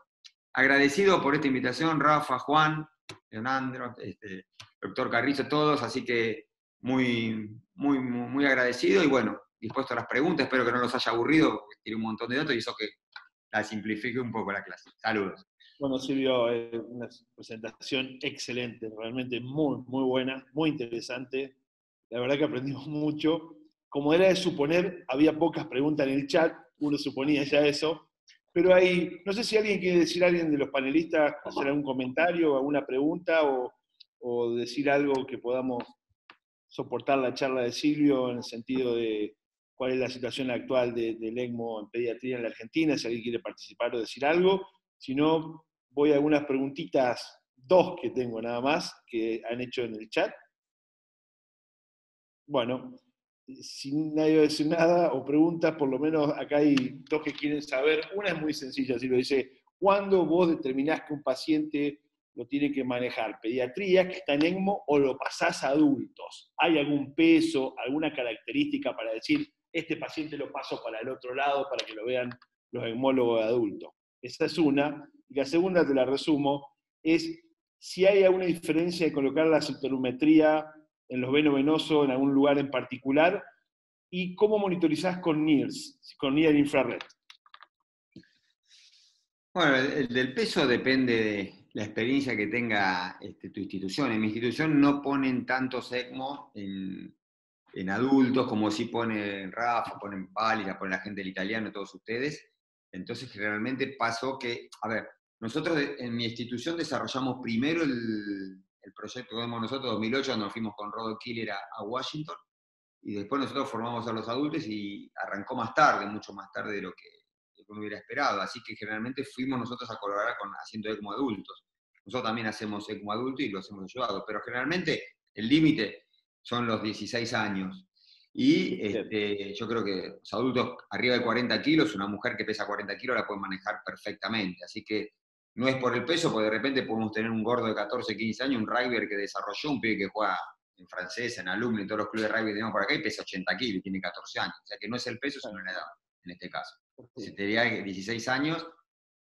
agradecido por esta invitación, Rafa, Juan, Leonardo, doctor Carrizo, todos, así que muy, muy, muy agradecido, y bueno, dispuesto a las preguntas, espero que no los haya aburrido, porque tiene un montón de datos y eso que la simplifique un poco la clase. Saludos. Bueno, Silvio, una presentación excelente, realmente muy, muy buena, muy interesante. La verdad que aprendimos mucho. Como era de suponer, había pocas preguntas en el chat, uno suponía ya eso, pero no sé si alguien quiere decir, alguien de los panelistas, hacer algún comentario, alguna pregunta o decir algo que podamos soportar la charla de Silvio en el sentido de cuál es la situación actual del ECMO en pediatría en la Argentina, si alguien quiere participar o decir algo. Si no, voy a algunas preguntitas, 2 que tengo nada más, que han hecho en el chat. Bueno, si nadie va a decir nada o preguntas, por lo menos acá hay 2 que quieren saber. Una es muy sencilla, si lo dice, ¿cuándo vos determinás que un paciente lo tiene que manejar? ¿Pediatría, que está en ECMO, o lo pasás a adultos? ¿Hay algún peso, alguna característica para decir, este paciente lo paso para el otro lado para que lo vean los ECMólogos de adultos? Esa es una. Y la segunda, te la resumo, es si hay alguna diferencia de colocar la citometría en los veno-venoso en algún lugar en particular, y cómo monitorizás con NIRS, con Near Infrared. Bueno, el del peso depende de la experiencia que tenga tu institución. En mi institución no ponen tantos ECMO en adultos como sí pone Rafa, ponen Pálida, ponen la gente del italiano, todos ustedes. Entonces, generalmente pasó que, a ver, nosotros en mi institución desarrollamos primero el proyecto que vemos nosotros, 2008, cuando nos fuimos con Rodo Killer a Washington, y después nosotros formamos a los adultos y arrancó más tarde, mucho más tarde de lo que uno hubiera esperado. Así que generalmente fuimos nosotros a colaborar haciendo ECMO adultos. Nosotros también hacemos ECMO adulto y los hemos ayudado, pero generalmente el límite son los 16 años. Y yo creo que los adultos arriba de 40 kilos, una mujer que pesa 40 kilos la puede manejar perfectamente. Así que no es por el peso, porque de repente podemos tener un gordo de 14, 15 años, un rugby que desarrolló, un pibe que juega en francés, en alumno, en todos los clubes de rugby que tenemos por acá, y pesa 80 kilos y tiene 14 años. O sea que no es el peso, sino la edad, en este caso. Si te diría 16 años,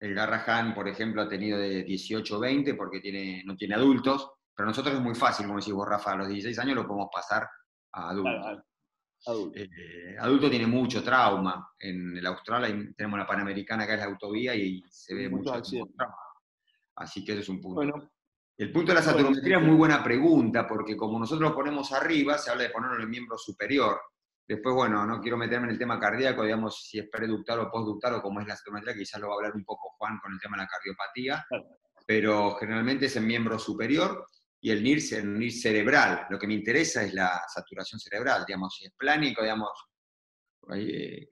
el Garrahan, por ejemplo, ha tenido de 18 o 20 porque no tiene adultos, pero nosotros es muy fácil, como decís vos, Rafa, a los 16 años lo podemos pasar a adulto. Claro, adulto. Adulto tiene mucho trauma. En el Austral tenemos la Panamericana, acá es la autovía, y se ve Muchos mucho accidentes. trauma. Así que ese es un punto. Bueno, El punto de la bueno, saturometría es muy buena pregunta, porque como nosotros lo ponemos arriba, se habla de ponerlo en el miembro superior. Después, bueno, no quiero meterme en el tema cardíaco, digamos, si es preductal o postductal o cómo es la saturometría, quizás lo va a hablar un poco Juan con el tema de la cardiopatía, pero generalmente es en miembro superior y el NIR cerebral. Lo que me interesa es la saturación cerebral, digamos, si es plánico, digamos,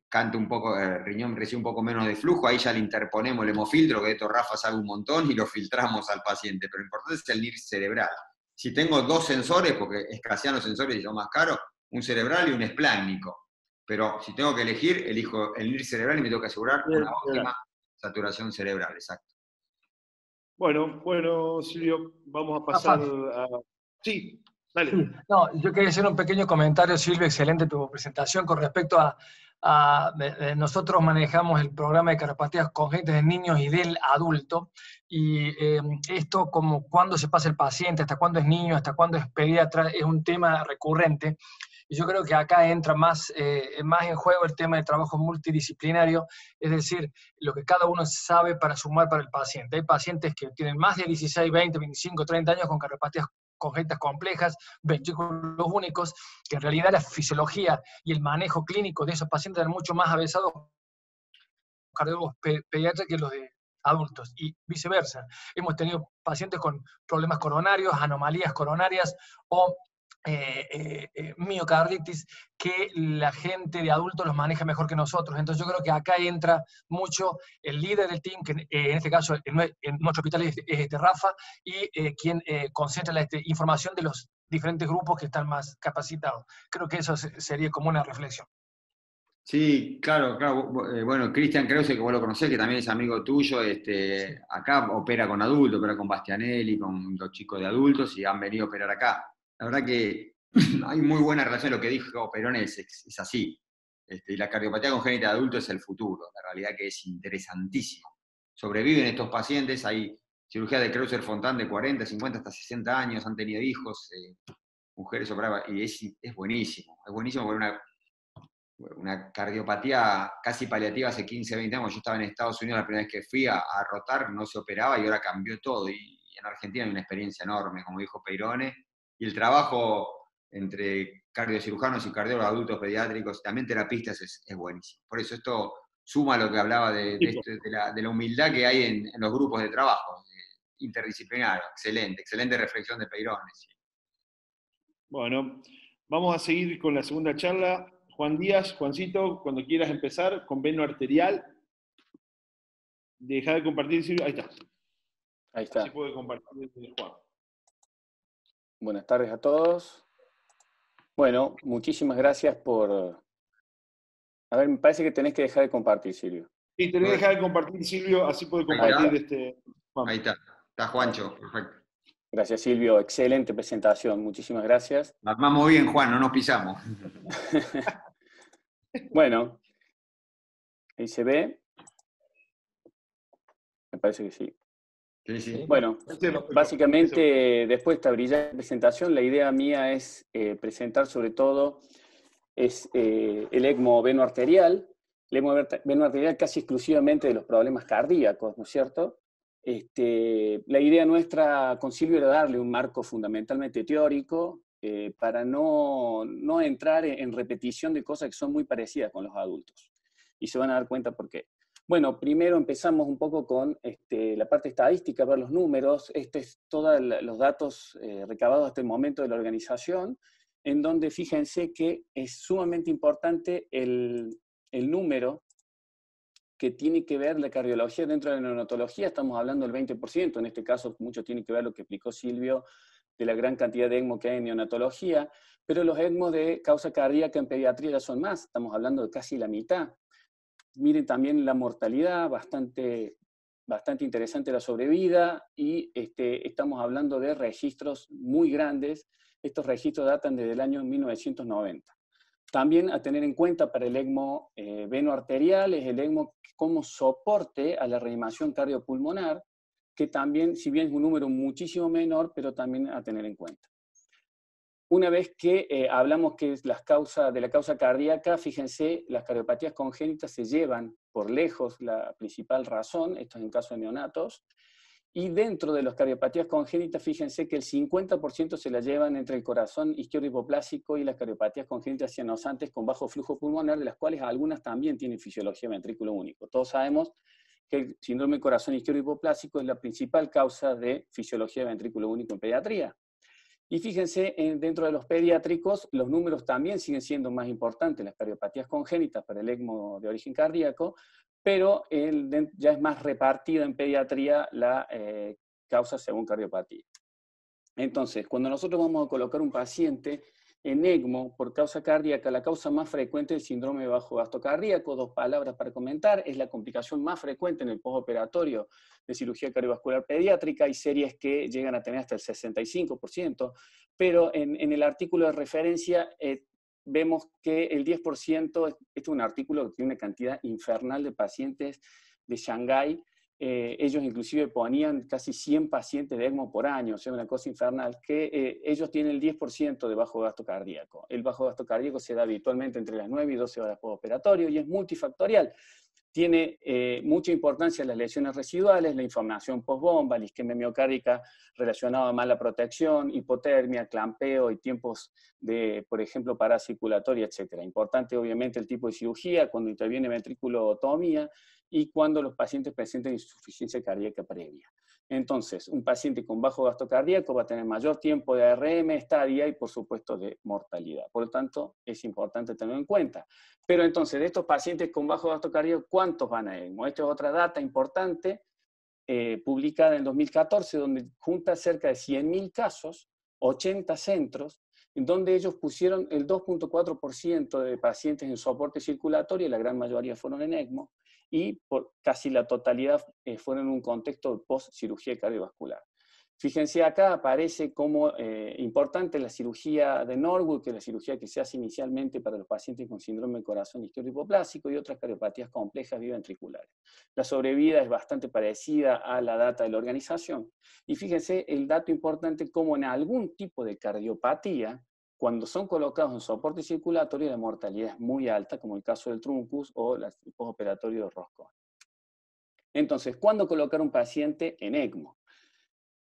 canta un poco, el riñón recibe un poco menos de flujo, ahí ya le interponemos el hemofiltro, que de esto Rafa sabe un montón, y lo filtramos al paciente, pero lo importante es el NIR cerebral. Si tengo dos sensores, porque escasean los sensores y son más caros, un cerebral y un esplánico, pero si tengo que elegir, elijo el NIR cerebral y me tengo que asegurar una óptima saturación cerebral, exacto. Bueno, Silvio, vamos a pasar a... Sí, dale. Sí. No, yo quería hacer un pequeño comentario, Silvio, excelente tu presentación con respecto nosotros manejamos el programa de cardiopatías congénitas de niños y del adulto, y esto como cuándo se pasa el paciente, hasta cuándo es niño, hasta cuándo es pediatra, es un tema recurrente. Y yo creo que acá entra más en juego el tema del trabajo multidisciplinario, es decir, lo que cada uno sabe para sumar para el paciente. Hay pacientes que tienen más de 16, 20, 25, 30 años con cardiopatías congénitas complejas, ventrículos únicos, que en realidad la fisiología y el manejo clínico de esos pacientes eran mucho más avesados cardiólogos pediatras que los de adultos, y viceversa. Hemos tenido pacientes con problemas coronarios, anomalías coronarias o miocarditis, que la gente de adultos los maneja mejor que nosotros. Entonces yo creo que acá entra mucho el líder del team, que en este caso en nuestro hospital es Rafa, y quien concentra la información de los diferentes grupos que están más capacitados. Creo que eso sería como una reflexión. Sí, claro. Bueno, Cristian Krause, que vos lo conocés, que también es amigo tuyo, acá opera con adultos, opera con Bastianelli, con los chicos de adultos, y han venido a operar acá. La verdad que hay muy buena relación, lo que dijo Perón es así. Y la cardiopatía congénita de adultos es el futuro, la realidad que es interesantísimo. Sobreviven estos pacientes, hay cirugía de Kreuzer-Fontan de 40, 50, hasta 60 años, han tenido hijos, mujeres operadas, y es buenísimo. Es buenísimo porque una cardiopatía casi paliativa hace 15, 20 años. Yo estaba en Estados Unidos la primera vez que fui a rotar, no se operaba y ahora cambió todo. Y en Argentina hay una experiencia enorme, como dijo Peirone. Y el trabajo entre cardiocirujanos y cardiólogos adultos pediátricos, también terapistas, es buenísimo. Por eso esto suma a lo que hablaba de la humildad que hay en los grupos de trabajo, interdisciplinario. Excelente reflexión de Peirone. Sí. Bueno, vamos a seguir con la segunda charla. Juan Díaz, Juancito, cuando quieras empezar con veno arterial. Deja de compartir, Silvio. Ahí está. Ahí está. Así puede compartir Juan. Buenas tardes a todos. Bueno, muchísimas gracias por... A ver, me parece que tenés que dejar de compartir, Silvio. Sí, tenés que dejar de compartir, Silvio, así puede compartir Juan. Ahí está. Está Juancho, perfecto. Gracias, Silvio. Excelente presentación. Muchísimas gracias. La armamos bien, Juan, no nos pisamos. Bueno, ahí se ve. Me parece que sí. Sí. Bueno, básicamente, después de esta brillante presentación, la idea mía es presentar sobre todo el ECMO venoarterial. El ECMO venoarterial casi exclusivamente de los problemas cardíacos, ¿no es cierto? La idea nuestra con Silvio era darle un marco fundamentalmente teórico para no entrar en repetición de cosas que son muy parecidas con los adultos. Y se van a dar cuenta por qué. Bueno, primero empezamos un poco con la parte estadística, ver los números. Es todos los datos recabados hasta el momento de la organización, en donde fíjense que es sumamente importante el número que tiene que ver la cardiología dentro de la neonatología. Estamos hablando del 20%, en este caso mucho tiene que ver lo que explicó Silvio de la gran cantidad de ECMO que hay en neonatología, pero los ECMO de causa cardíaca en pediatría ya son más, estamos hablando de casi la mitad. Miren también la mortalidad, bastante interesante la sobrevida, y estamos hablando de registros muy grandes. Estos registros datan desde el año 1990. También a tener en cuenta para el ECMO venoarterial es el ECMO como soporte a la reanimación cardiopulmonar, que también, si bien es un número muchísimo menor, pero también a tener en cuenta. una vez que hablamos que es de la causa cardíaca, fíjense, las cardiopatías congénitas se llevan por lejos la principal razón, esto es en caso de neonatos, y dentro de las cardiopatías congénitas, fíjense que el 50% se la llevan entre el corazón izquierdo hipoplásico y las cardiopatías congénitas cianosantes con bajo flujo pulmonar, de las cuales algunas también tienen fisiología de ventrículo único. Todos sabemos que el síndrome del corazón izquierdo hipoplásico es la principal causa de fisiología de ventrículo único en pediatría. Y fíjense, dentro de los pediátricos, los números también siguen siendo más importantes, las cardiopatías congénitas para el ECMO de origen cardíaco, pero ya es más repartida en pediatría la causa según cardiopatía. Entonces, cuando nosotros vamos a colocar un paciente en ECMO por causa cardíaca, la causa más frecuente es el síndrome de bajo gasto cardíaco. Dos palabras para comentar: es la complicación más frecuente en el postoperatorio de cirugía cardiovascular pediátrica. Hay series que llegan a tener hasta el 65%, pero en el artículo de referencia vemos que el 10%, este es un artículo que tiene una cantidad infernal de pacientes de Shanghái. Ellos inclusive ponían casi 100 pacientes de ECMO por año, o sea, una cosa infernal, que ellos tienen el 10% de bajo gasto cardíaco. El bajo gasto cardíaco se da habitualmente entre las 9 y 12 horas postoperatorio y es multifactorial. Tiene mucha importancia las lesiones residuales, la inflamación postbomba, la isquemia miocárdica relacionada a mala protección, hipotermia, clampeo y tiempos de, por ejemplo, paracirculatoria, etc. Importante, obviamente, el tipo de cirugía, cuando interviene ventriculotomía y cuando los pacientes presentan insuficiencia cardíaca previa. Entonces, un paciente con bajo gasto cardíaco va a tener mayor tiempo de ARM, estadia y, por supuesto, de mortalidad. Por lo tanto, es importante tenerlo en cuenta. Pero entonces, de estos pacientes con bajo gasto cardíaco, ¿cuántos van a ECMO? Esta es otra data importante, publicada en 2014, donde junta cerca de 100.000 casos, 80 centros, en donde ellos pusieron el 2.4% de pacientes en soporte circulatorio, y la gran mayoría fueron en ECMO, y por casi la totalidad fueron en un contexto de post-cirugía cardiovascular. Fíjense acá, aparece como importante la cirugía de Norwood, que es la cirugía que se hace inicialmente para los pacientes con síndrome del corazón izquierdo hipoplásico y otras cardiopatías complejas biventriculares. La sobrevida es bastante parecida a la data de la organización. Y fíjense el dato importante, como en algún tipo de cardiopatía, cuando son colocados en soporte circulatorio, la mortalidad es muy alta, como el caso del truncus o el postoperatorio de Roscoe. Entonces, ¿cuándo colocar un paciente en ECMO?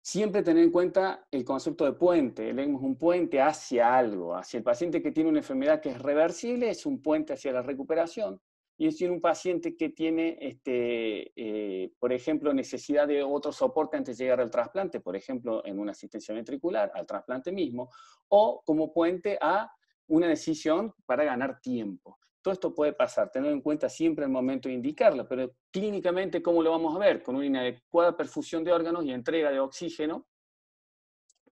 Siempre tener en cuenta el concepto de puente. El ECMO es un puente hacia algo, hacia el paciente que tiene una enfermedad que es reversible, es un puente hacia la recuperación, y es un paciente que tiene, por ejemplo, necesidad de otro soporte antes de llegar al trasplante, por ejemplo, en una asistencia ventricular, al trasplante mismo, o como puente a una decisión para ganar tiempo. Todo esto puede pasar, tener en cuenta siempre el momento de indicarlo, pero clínicamente, ¿cómo lo vamos a ver? Con una inadecuada perfusión de órganos y entrega de oxígeno,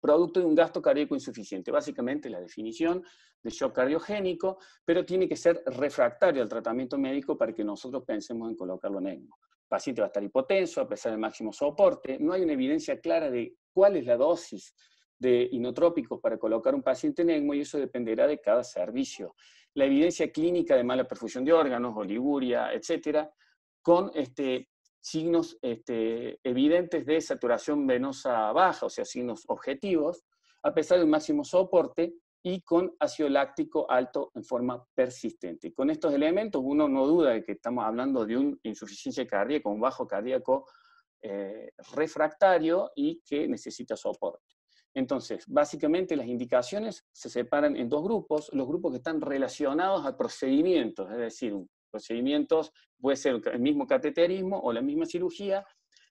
producto de un gasto cardíaco insuficiente. Básicamente la definición de shock cardiogénico, pero tiene que ser refractario al tratamiento médico para que nosotros pensemos en colocarlo en ECMO. El paciente va a estar hipotenso a pesar del máximo soporte, no hay una evidencia clara de cuál es la dosis de inotrópicos para colocar un paciente en ECMO y eso dependerá de cada servicio. La evidencia clínica de mala perfusión de órganos, oliguria, etcétera, con signos evidentes de saturación venosa baja, o sea, signos objetivos, a pesar del máximo soporte y con ácido láctico alto en forma persistente. Y con estos elementos uno no duda de que estamos hablando de una insuficiencia cardíaca, un bajo cardíaco refractario y que necesita soporte. Entonces, básicamente las indicaciones se separan en dos grupos, los grupos que están relacionados a procedimientos, es decir, procedimientos puede ser el mismo cateterismo o la misma cirugía.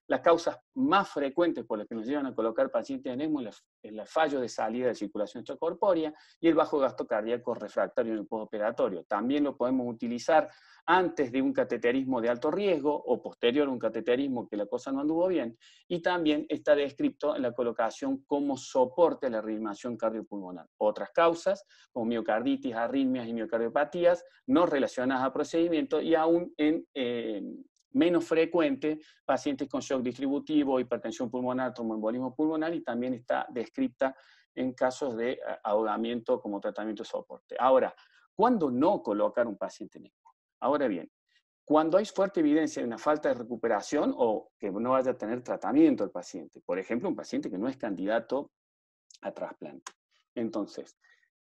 Las causas más frecuentes por las que nos llevan a colocar pacientes en ECMO es el fallo de salida de circulación extracorpórea y el bajo gasto cardíaco refractario en el postoperatorio. También lo podemos utilizar antes de un cateterismo de alto riesgo o posterior a un cateterismo que la cosa no anduvo bien, y también está descrito en la colocación como soporte a la reanimación cardiopulmonar. Otras causas, como miocarditis, arritmias y miocardiopatías, no relacionadas a procedimiento y aún en menos frecuente, pacientes con shock distributivo, hipertensión pulmonar, tromboembolismo pulmonar, y también está descrita en casos de ahogamiento como tratamiento de soporte. Ahora, ¿cuándo no colocar un paciente en ECMO? Ahora bien, cuando hay fuerte evidencia de una falta de recuperación o que no vaya a tener tratamiento el paciente, por ejemplo, un paciente que no es candidato a trasplante. Entonces,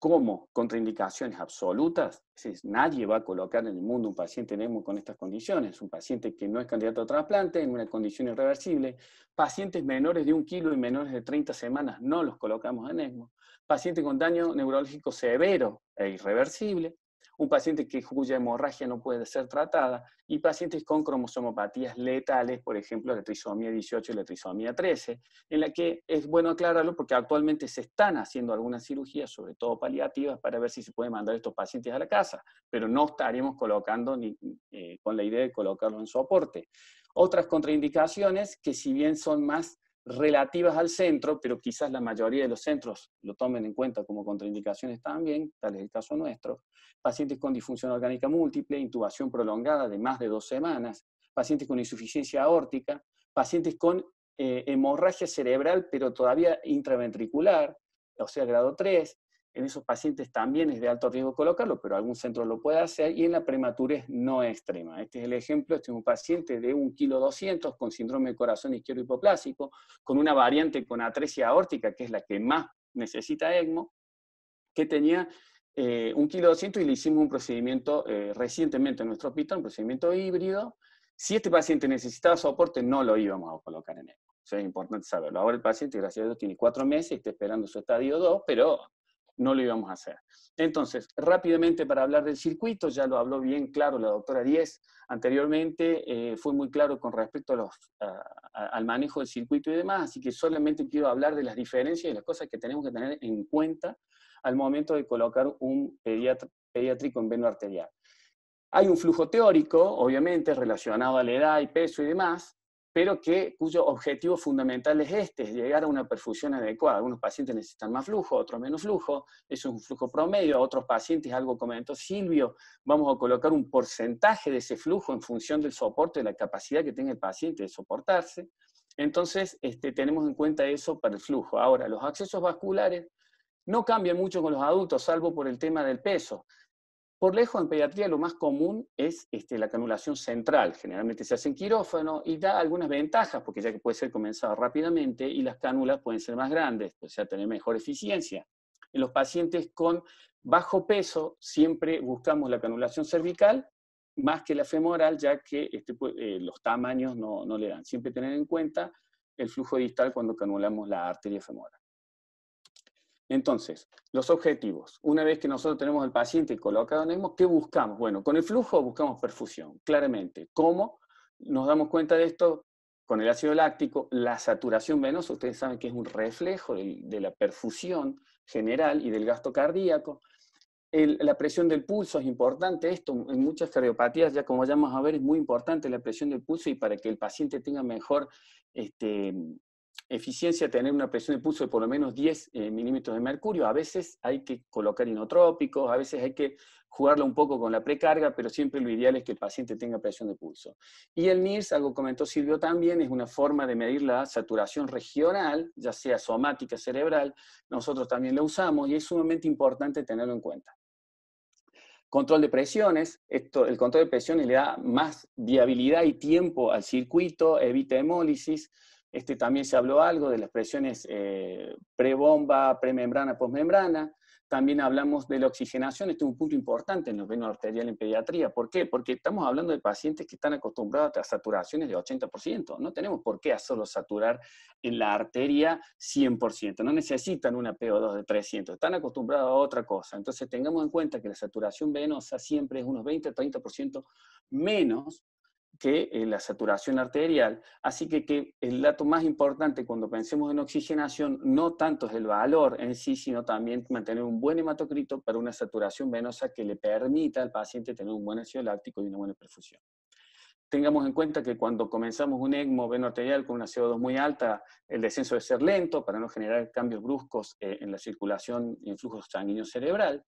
como contraindicaciones absolutas, es decir, nadie va a colocar en el mundo un paciente en ECMO con estas condiciones, un paciente que no es candidato a trasplante, en una condición irreversible, pacientes menores de 1 kilo y menores de 30 semanas no los colocamos en ECMO, paciente con daño neurológico severo e irreversible, un paciente cuya hemorragia no puede ser tratada, y pacientes con cromosomopatías letales, por ejemplo, la trisomía 18 y la trisomía 13, en la que es bueno aclararlo porque actualmente se están haciendo algunas cirugías, sobre todo paliativas, para ver si se puede mandar estos pacientes a la casa, pero no estaremos colocando con la idea de colocarlos en soporte. Otras contraindicaciones que, si bien son más relativas al centro, pero quizás la mayoría de los centros lo tomen en cuenta como contraindicaciones también, tal es el caso nuestro: pacientes con disfunción orgánica múltiple, intubación prolongada de más de 2 semanas, pacientes con insuficiencia aórtica, pacientes con hemorragia cerebral, pero todavía intraventricular, o sea, grado 3. En esos pacientes también es de alto riesgo colocarlo, pero algún centro lo puede hacer, y en la prematurez no extrema. Este es el ejemplo: este es un paciente de 1,2 kg con síndrome de corazón izquierdo hipoplásico, con una variante con atresia aórtica, que es la que más necesita ECMO, que tenía 1,2 kg, y le hicimos un procedimiento recientemente en nuestro hospital, un procedimiento híbrido. Si este paciente necesitaba soporte, no lo íbamos a colocar en ECMO. O sea, es importante saberlo. Ahora el paciente, gracias a Dios, tiene 4 meses y está esperando su estadio 2, pero no lo íbamos a hacer. Entonces, rápidamente para hablar del circuito, ya lo habló bien claro la doctora Díez anteriormente, fue muy claro con respecto al manejo del circuito y demás, así que solamente quiero hablar de las diferencias y las cosas que tenemos que tener en cuenta al momento de colocar un pediátrico en veno arterial. Hay un flujo teórico, obviamente, relacionado a la edad y peso y demás, pero cuyo objetivo fundamental es es llegar a una perfusión adecuada. Algunos pacientes necesitan más flujo, otros menos flujo, eso es un flujo promedio. A otros pacientes, algo comentó Silvio, vamos a colocar un porcentaje de ese flujo en función del soporte, de la capacidad que tenga el paciente de soportarse. Entonces, tenemos en cuenta eso para el flujo. Ahora, los accesos vasculares no cambian mucho con los adultos, salvo por el tema del peso. Por lejos, en pediatría lo más común es la canulación central. Generalmente se hace en quirófano y da algunas ventajas, porque ya que puede ser comenzado rápidamente y las cánulas pueden ser más grandes, o sea, tener mejor eficiencia. En los pacientes con bajo peso siempre buscamos la canulación cervical más que la femoral, ya que los tamaños no le dan. Siempre tener en cuenta el flujo distal cuando canulamos la arteria femoral. Entonces, los objetivos. Una vez que nosotros tenemos al paciente colocado en ECMO, ¿qué buscamos? Bueno, con el flujo buscamos perfusión, claramente. ¿Cómo nos damos cuenta de esto? Con el ácido láctico, la saturación venosa, ustedes saben que es un reflejo de la perfusión general y del gasto cardíaco. La presión del pulso es importante. Esto en muchas cardiopatías, ya como vamos a ver, es muy importante la presión del pulso, y para que el paciente tenga mejor eficiencia, tener una presión de pulso de por lo menos 10 milímetros de mercurio. A veces hay que colocar inotrópicos, a veces hay que jugarlo un poco con la precarga, pero siempre lo ideal es que el paciente tenga presión de pulso. Y el NIRS, algo comentó Silvio también, es una forma de medir la saturación regional, ya sea somática, cerebral. Nosotros también la usamos y es sumamente importante tenerlo en cuenta. Control de presiones. El control de presiones le da más viabilidad y tiempo al circuito, evita hemólisis. También se habló algo de las presiones prebomba, premembrana, posmembrana. También hablamos de la oxigenación. Este es un punto importante en los venos arteriales en pediatría. ¿Por qué? Porque estamos hablando de pacientes que están acostumbrados a saturaciones de 80%. No tenemos por qué hacerlo saturar en la arteria 100%. No necesitan una PO2 de 300. Están acostumbrados a otra cosa. Entonces tengamos en cuenta que la saturación venosa siempre es unos 20-30% menos que la saturación arterial. Así que el dato más importante cuando pensemos en oxigenación no tanto es el valor en sí, sino también mantener un buen hematocrito para una saturación venosa que le permita al paciente tener un buen ácido láctico y una buena perfusión. Tengamos en cuenta que cuando comenzamos un ECMO veno arterial con una CO2 muy alta, el descenso debe ser lento para no generar cambios bruscos en la circulación y en flujo sanguíneo cerebral.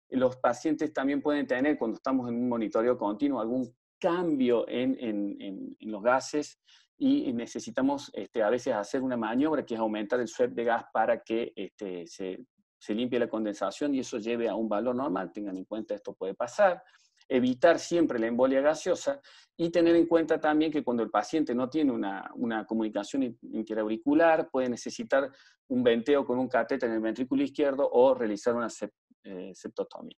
Los pacientes también pueden tener, cuando estamos en un monitoreo continuo, algún cambio en los gases, y necesitamos a veces hacer una maniobra que es aumentar el sweep de gas para que se limpie la condensación y eso lleve a un valor normal. Tengan en cuenta, esto puede pasar. Evitar siempre la embolia gaseosa y tener en cuenta también que cuando el paciente no tiene una comunicación interauricular, puede necesitar un venteo con un catéter en el ventrículo izquierdo o realizar una septotomía.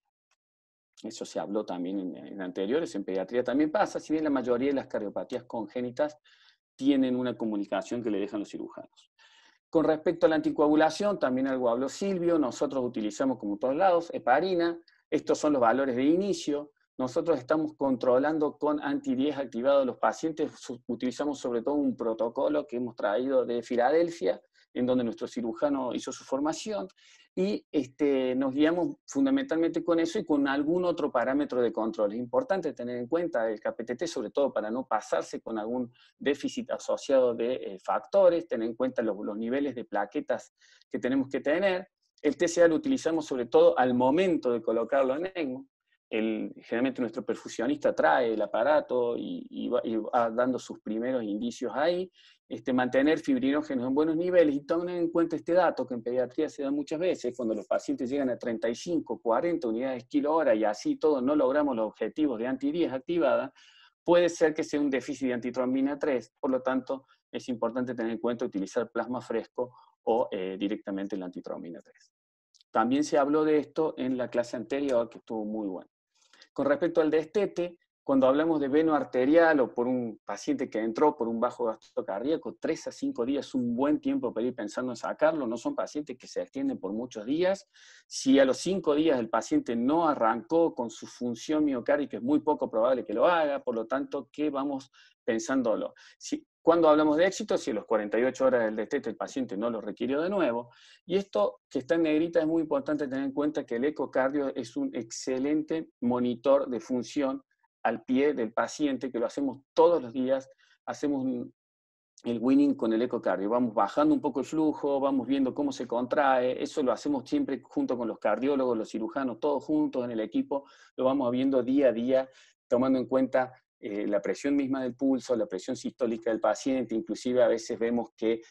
Eso se habló también en anteriores, en pediatría también pasa, si bien la mayoría de las cardiopatías congénitas tienen una comunicación que le dejan los cirujanos. Con respecto a la anticoagulación, también algo habló Silvio, nosotros utilizamos como todos lados heparina, estos son los valores de inicio, nosotros estamos controlando con anti-10 activados los pacientes, utilizamos sobre todo un protocolo que hemos traído de Filadelfia, en donde nuestro cirujano hizo su formación, y nos guiamos fundamentalmente con eso y con algún otro parámetro de control. Es importante tener en cuenta el KPTT, sobre todo para no pasarse con algún déficit asociado de factores, tener en cuenta los niveles de plaquetas que tenemos que tener. El TCA lo utilizamos sobre todo al momento de colocarlo en ECMO. Generalmente nuestro perfusionista trae el aparato y va dando sus primeros indicios ahí. Mantener fibrinógenos en buenos niveles y tener en cuenta este dato que en pediatría se da muchas veces, cuando los pacientes llegan a 35, 40 unidades kilo hora y así todo no logramos los objetivos de anti-10 activada, puede ser que sea un déficit de antitrombina 3, por lo tanto es importante tener en cuenta utilizar plasma fresco o directamente la antitrombina 3. También se habló de esto en la clase anterior, que estuvo muy bueno. Con respecto al destete, cuando hablamos de veno arterial o por un paciente que entró por un bajo gasto cardíaco, 3 a 5 días es un buen tiempo para ir pensando en sacarlo. No son pacientes que se extienden por muchos días. Si a los 5 días el paciente no arrancó con su función miocárdica, es muy poco probable que lo haga, por lo tanto, ¿qué vamos pensándolo? Cuando hablamos de éxito, si a las 48 horas del destete el paciente no lo requirió de nuevo, y esto que está en negrita es muy importante tener en cuenta que el ecocardio es un excelente monitor de función al pie del paciente, que lo hacemos todos los días, hacemos el winning con el ecocardio, vamos bajando un poco el flujo, vamos viendo cómo se contrae, eso lo hacemos siempre junto con los cardiólogos, los cirujanos, todos juntos en el equipo, lo vamos viendo día a día, tomando en cuenta la presión misma del pulso, la presión sistólica del paciente, inclusive a veces vemos que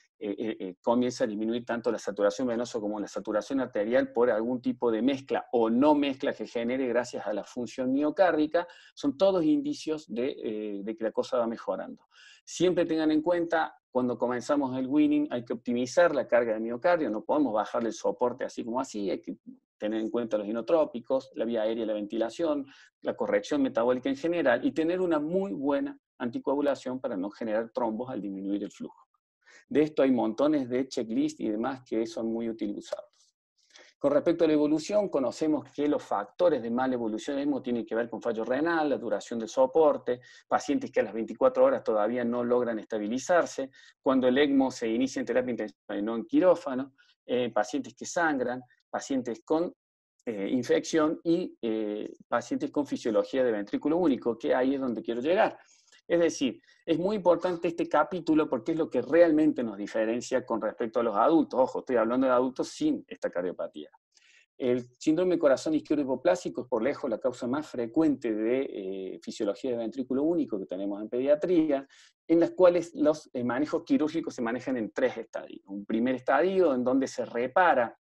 comienza a disminuir tanto la saturación venosa como la saturación arterial por algún tipo de mezcla o no mezcla que genere gracias a la función miocárdica, son todos indicios de que la cosa va mejorando. Siempre tengan en cuenta, cuando comenzamos el winning hay que optimizar la carga de miocardio, no podemos bajarle el soporte así como así, hay que tener en cuenta los inotrópicos, la vía aérea y la ventilación, la corrección metabólica en general, y tener una muy buena anticoagulación para no generar trombos al disminuir el flujo. De esto hay montones de checklists y demás que son muy utilizados. Con respecto a la evolución, conocemos que los factores de mala evolución del ECMO tienen que ver con fallo renal, la duración del soporte, pacientes que a las 24 horas todavía no logran estabilizarse, cuando el ECMO se inicia en terapia intensiva y no en quirófano, pacientes que sangran, pacientes con infección y pacientes con fisiología de ventrículo único, que ahí es donde quiero llegar. Es decir, es muy importante este capítulo porque es lo que realmente nos diferencia con respecto a los adultos. Ojo, estoy hablando de adultos sin esta cardiopatía. El síndrome de corazón isquémico hipoplásico es por lejos la causa más frecuente de fisiología de ventrículo único que tenemos en pediatría, en las cuales los manejos quirúrgicos se manejan en 3 estadios. Un primer estadio en donde se repara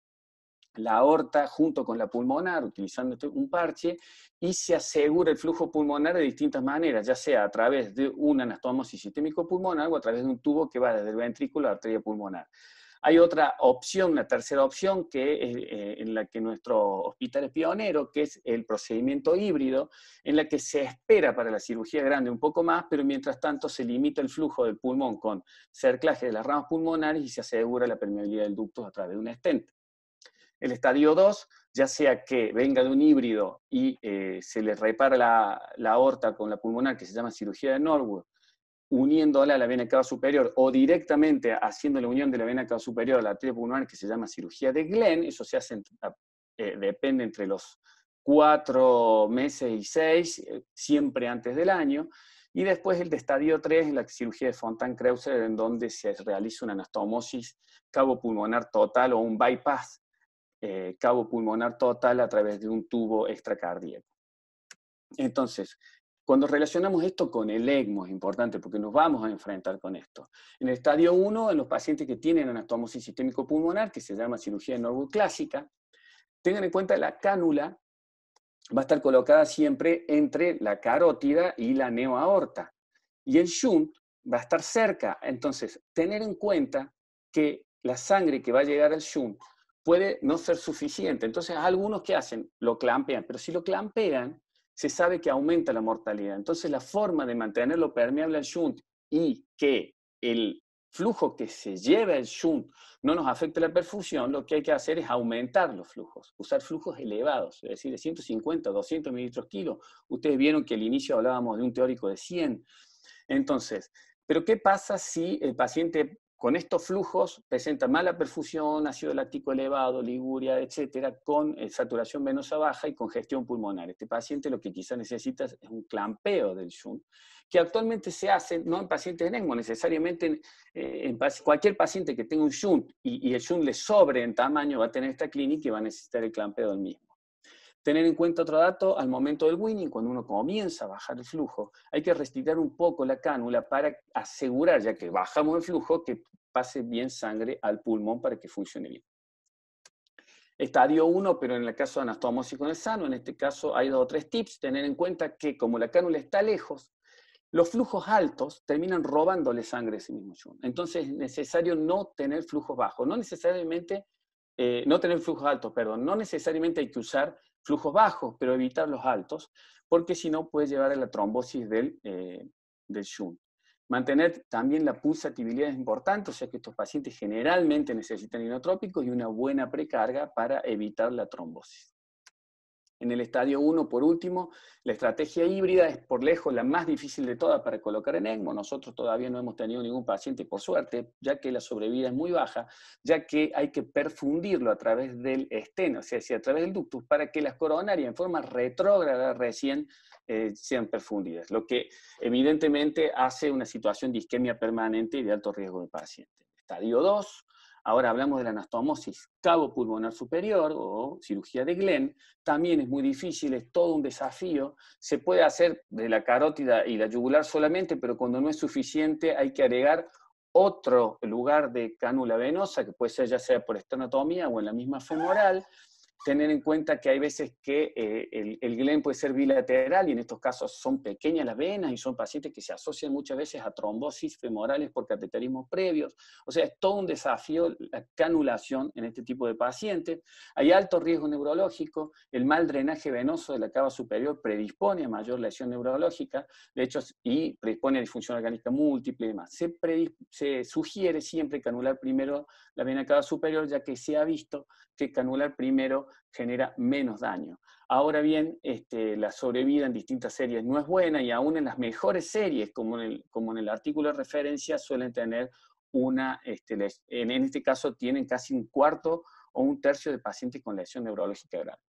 la aorta junto con la pulmonar, utilizando un parche, y se asegura el flujo pulmonar de distintas maneras, ya sea a través de una anastomosis sistémico pulmonar o a través de un tubo que va desde el ventrículo a la arteria pulmonar. Hay otra opción, una tercera opción, que es en la que nuestro hospital es pionero, que es el procedimiento híbrido, en la que se espera para la cirugía grande un poco más, pero mientras tanto se limita el flujo del pulmón con cerclaje de las ramas pulmonares y se asegura la permeabilidad del ducto a través de una stent. El estadio 2, ya sea que venga de un híbrido y se le repara la aorta con la pulmonar, que se llama cirugía de Norwood, uniéndola a la vena cava superior, o directamente haciendo la unión de la vena cava superior a la arteria pulmonar, que se llama cirugía de Glenn, eso se hace, depende entre los 4 meses y 6, siempre antes del año. Y después el de estadio 3, la cirugía de Fontan-Kreuzer, en donde se realiza una anastomosis cabo pulmonar total o un bypass cabo pulmonar total a través de un tubo extracardíaco. Entonces, cuando relacionamos esto con el ECMO, es importante porque nos vamos a enfrentar con esto. En el estadio 1, en los pacientes que tienen anastomosis sistémico pulmonar, que se llama cirugía de Norwood clásica, tengan en cuenta la cánula va a estar colocada siempre entre la carótida y la neoaorta. Y el shunt va a estar cerca. Entonces, tener en cuenta que la sangre que va a llegar al shunt puede no ser suficiente. Entonces, algunos que hacen, lo clampean, pero si lo clampean, se sabe que aumenta la mortalidad. Entonces, la forma de mantenerlo permeable al shunt y que el flujo que se lleva el shunt no nos afecte la perfusión, lo que hay que hacer es aumentar los flujos, usar flujos elevados, es decir, de 150, 200 mililitros kilo. Ustedes vieron que al inicio hablábamos de un teórico de 100. Entonces, ¿pero qué pasa si el paciente con estos flujos presenta mala perfusión, ácido láctico elevado, liguria, etcétera, con saturación venosa baja y congestión pulmonar? Este paciente lo que quizá necesita es un clampeo del shunt, que actualmente se hace no en pacientes de ECMO, necesariamente en cualquier paciente que tenga un shunt y el shunt le sobre en tamaño va a tener esta clínica y va a necesitar el clampeo del mismo. Tener en cuenta otro dato, al momento del weaning, cuando uno comienza a bajar el flujo, hay que retirar un poco la cánula para asegurar, ya que bajamos el flujo, que pase bien sangre al pulmón para que funcione bien. Estadio 1, pero en el caso de anastomosis con el sano, en este caso hay 2 o 3 tips. Tener en cuenta que como la cánula está lejos, los flujos altos terminan robándole sangre a ese mismo shunt. Entonces es necesario no tener flujos bajos, no necesariamente, no tener flujos altos, perdón, no necesariamente hay que usar flujos bajos, pero evitar los altos, porque si no puede llevar a la trombosis del shunt. Mantener también la pulsatividad es importante, o sea que estos pacientes generalmente necesitan inotrópicos y una buena precarga para evitar la trombosis. En el estadio 1, por último, la estrategia híbrida es por lejos la más difícil de todas para colocar en ECMO. Nosotros todavía no hemos tenido ningún paciente, por suerte, ya que la sobrevida es muy baja, ya que hay que perfundirlo a través del esteno, o sea, a través del ductus, para que las coronarias en forma retrógrada recién sean perfundidas, lo que evidentemente hace una situación de isquemia permanente y de alto riesgo de paciente. Estadio 2. Ahora hablamos de la anastomosis cabo pulmonar superior o cirugía de Glenn. También es muy difícil, es todo un desafío. Se puede hacer de la carótida y la yugular solamente, pero cuando no es suficiente hay que agregar otro lugar de cánula venosa, que puede ser ya sea por esternotomía o en la misma femoral. Tener en cuenta que hay veces que el Glenn puede ser bilateral y en estos casos son pequeñas las venas y son pacientes que se asocian muchas veces a trombosis femorales por cateterismos previos. O sea, es todo un desafío la canulación en este tipo de pacientes. Hay alto riesgo neurológico, el mal drenaje venoso de la cava superior predispone a mayor lesión neurológica, de hecho, y predispone a disfunción orgánica múltiple y demás. Se sugiere siempre canular primero la vena cava superior, ya que se ha visto que canular primero genera menos daño. Ahora bien, la sobrevida en distintas series no es buena y aún en las mejores series, como en el artículo de referencia, suelen tener en este caso tienen casi un cuarto o un tercio de pacientes con lesión neurológica grave.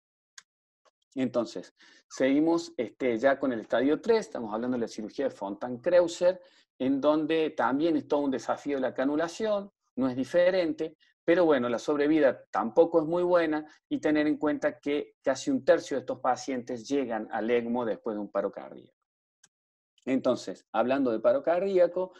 Entonces, seguimos ya con el estadio 3, estamos hablando de la cirugía de Fontan-Kreuzer, en donde también es todo un desafío la canulación, no es diferente, pero bueno, la sobrevida tampoco es muy buena y tener en cuenta que casi un tercio de estos pacientes llegan al ECMO después de un paro cardíaco. Entonces, hablando de paro cardíaco,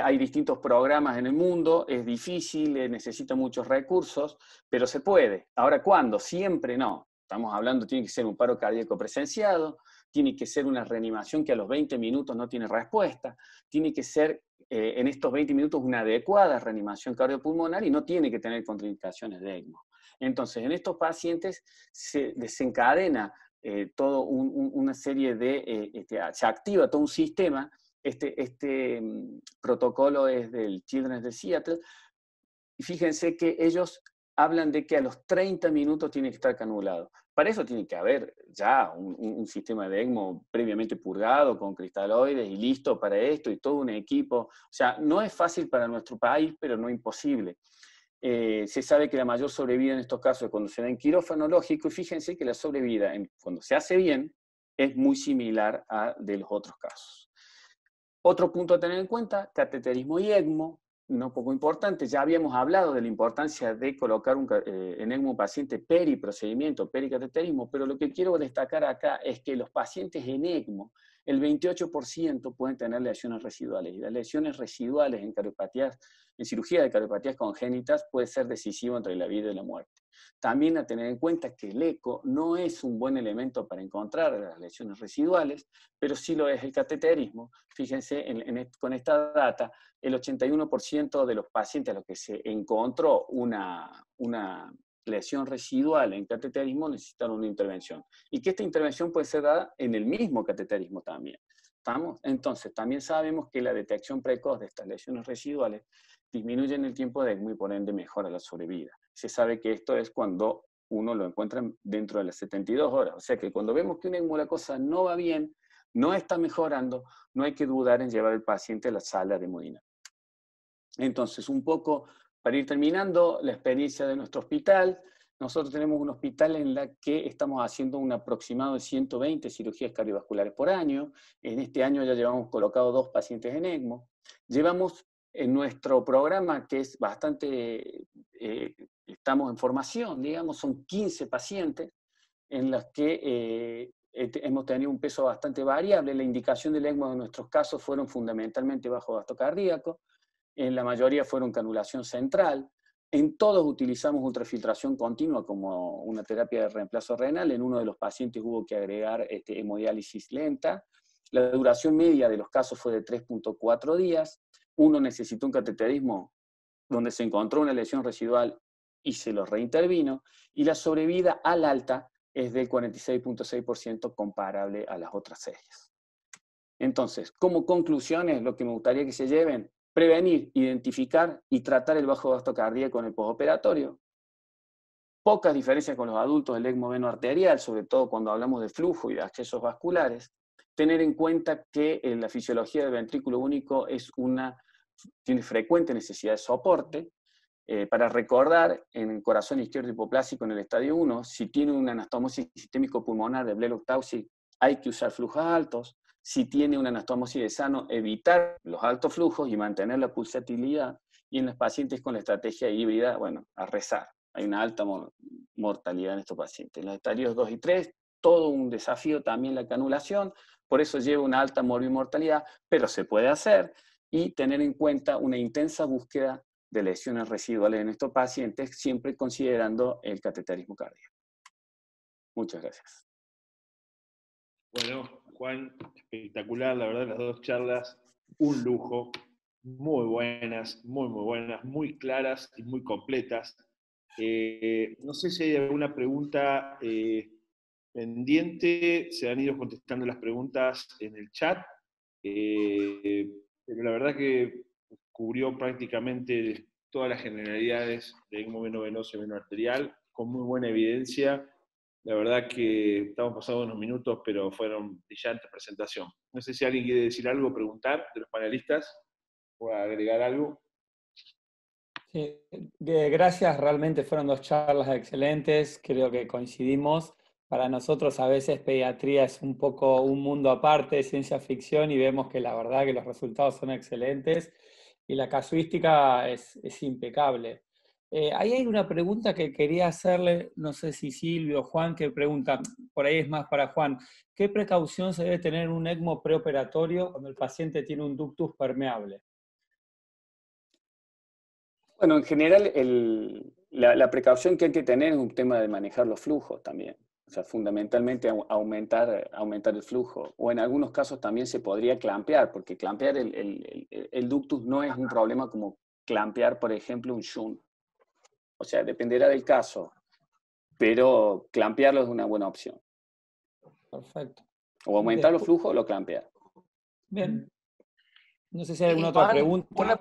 hay distintos programas en el mundo, es difícil, necesita muchos recursos, pero se puede. Ahora, ¿cuándo? Siempre no. Estamos hablando, tiene que ser un paro cardíaco presenciado, tiene que ser una reanimación que a los 20 minutos no tiene respuesta, tiene que ser en estos 20 minutos una adecuada reanimación cardiopulmonar y no tiene que tener contraindicaciones de ECMO. Entonces, en estos pacientes se desencadena toda una serie de, se activa todo un sistema. Este protocolo es del Children's de Seattle, y fíjense que ellos hablan de que a los 30 minutos tiene que estar canulado. Para eso tiene que haber ya un sistema de ECMO previamente purgado con cristaloides y listo para esto y todo un equipo. O sea, no es fácil para nuestro país, pero no imposible. Se sabe que la mayor sobrevida en estos casos es cuando se da en quirófano lógico, y fíjense que la sobrevida cuando se hace bien es muy similar a de los otros casos. Otro punto a tener en cuenta, cateterismo y ECMO, no poco importante. Ya habíamos hablado de la importancia de colocar en ECMO un paciente periprocedimiento, pericateterismo, pero lo que quiero destacar acá es que los pacientes en ECMO, el 28% pueden tener lesiones residuales, y las lesiones residuales en cirugía de cardiopatías congénitas puede ser decisivo entre la vida y la muerte. También a tener en cuenta que el eco no es un buen elemento para encontrar las lesiones residuales, pero sí lo es el cateterismo. Fíjense, con esta data, el 81% de los pacientes a los que se encontró una lesión residual en cateterismo necesitan una intervención. Y que esta intervención puede ser dada en el mismo cateterismo también. ¿Estamos? Entonces, también sabemos que la detección precoz de estas lesiones residuales disminuye el tiempo de ECMO y por ende mejora la sobrevida. Se sabe que esto es cuando uno lo encuentra dentro de las 72 horas. O sea que cuando vemos que una ECMO la cosa no va bien, no está mejorando, no hay que dudar en llevar al paciente a la sala de hemodinamia. Entonces, un poco para ir terminando la experiencia de nuestro hospital, nosotros tenemos un hospital en el que estamos haciendo un aproximado de 120 cirugías cardiovasculares por año. En este año ya llevamos colocado 2 pacientes en ECMO. Llevamos en nuestro programa, que es bastante, estamos en formación, digamos, son 15 pacientes en los que hemos tenido un peso bastante variable. La indicación del ECMO en nuestros casos fueron fundamentalmente bajo gasto cardíaco, en la mayoría fueron canulación central. En todos utilizamos ultrafiltración continua como una terapia de reemplazo renal. En uno de los pacientes hubo que agregar hemodiálisis lenta. La duración media de los casos fue de 3.4 días. Uno necesitó un cateterismo donde se encontró una lesión residual y se lo reintervino. Y la sobrevida al alta es del 46.6% comparable a las otras series. Entonces, como conclusiones, lo que me gustaría que se lleven: prevenir, identificar y tratar el bajo gasto cardíaco en el postoperatorio. Pocas diferencias con los adultos del ECMO veno-arterial, sobre todo cuando hablamos de flujo y de accesos vasculares. Tener en cuenta que la fisiología del ventrículo único tiene frecuente necesidad de soporte. Para recordar, en el corazón izquierdo hipoplásico en el estadio 1, si tiene una anastomosis sistémico-pulmonar de Blalock-Taussig, hay que usar flujos altos. Si tiene una anastomosis de sano, evitar los altos flujos y mantener la pulsatilidad. Y en los pacientes con la estrategia híbrida, bueno, a rezar. Hay una alta mortalidad en estos pacientes. En los estadios 2 y 3, todo un desafío también la canulación, por eso lleva una alta morbimortalidad, pero se puede hacer, y tener en cuenta una intensa búsqueda de lesiones residuales en estos pacientes, siempre considerando el cateterismo cardíaco. Muchas gracias. Bueno, Juan, espectacular, la verdad, las 2 charlas, un lujo, muy buenas, muy claras y muy completas. No sé si hay alguna pregunta pendiente, se han ido contestando las preguntas en el chat, pero la verdad que cubrió prácticamente todas las generalidades de ECMO veno-venoso y veno-arterial, con muy buena evidencia. La verdad que estamos pasando unos minutos, pero fueron brillantes presentación. No sé si alguien quiere decir algo, preguntar de los panelistas, o agregar algo. Sí, gracias, realmente fueron 2 charlas excelentes, creo que coincidimos. Para nosotros a veces pediatría es un poco un mundo aparte de ciencia ficción y vemos que la verdad que los resultados son excelentes y la casuística es impecable. Ahí hay una pregunta que quería hacerle, no sé si Silvio o Juan, que pregunta, por ahí es más para Juan: ¿qué precaución se debe tener en un ECMO preoperatorio cuando el paciente tiene un ductus permeable? Bueno, en general la precaución que hay que tener es un tema de manejar los flujos también. O sea, fundamentalmente aumentar el flujo. O en algunos casos también se podría clampear, porque clampear el ductus no es un problema como clampear, por ejemplo, un shunt. O sea, dependerá del caso, pero clampearlo es una buena opción. Perfecto. O aumentar los flujos o lo clampear. Bien. No sé si hay alguna otra pregunta. Una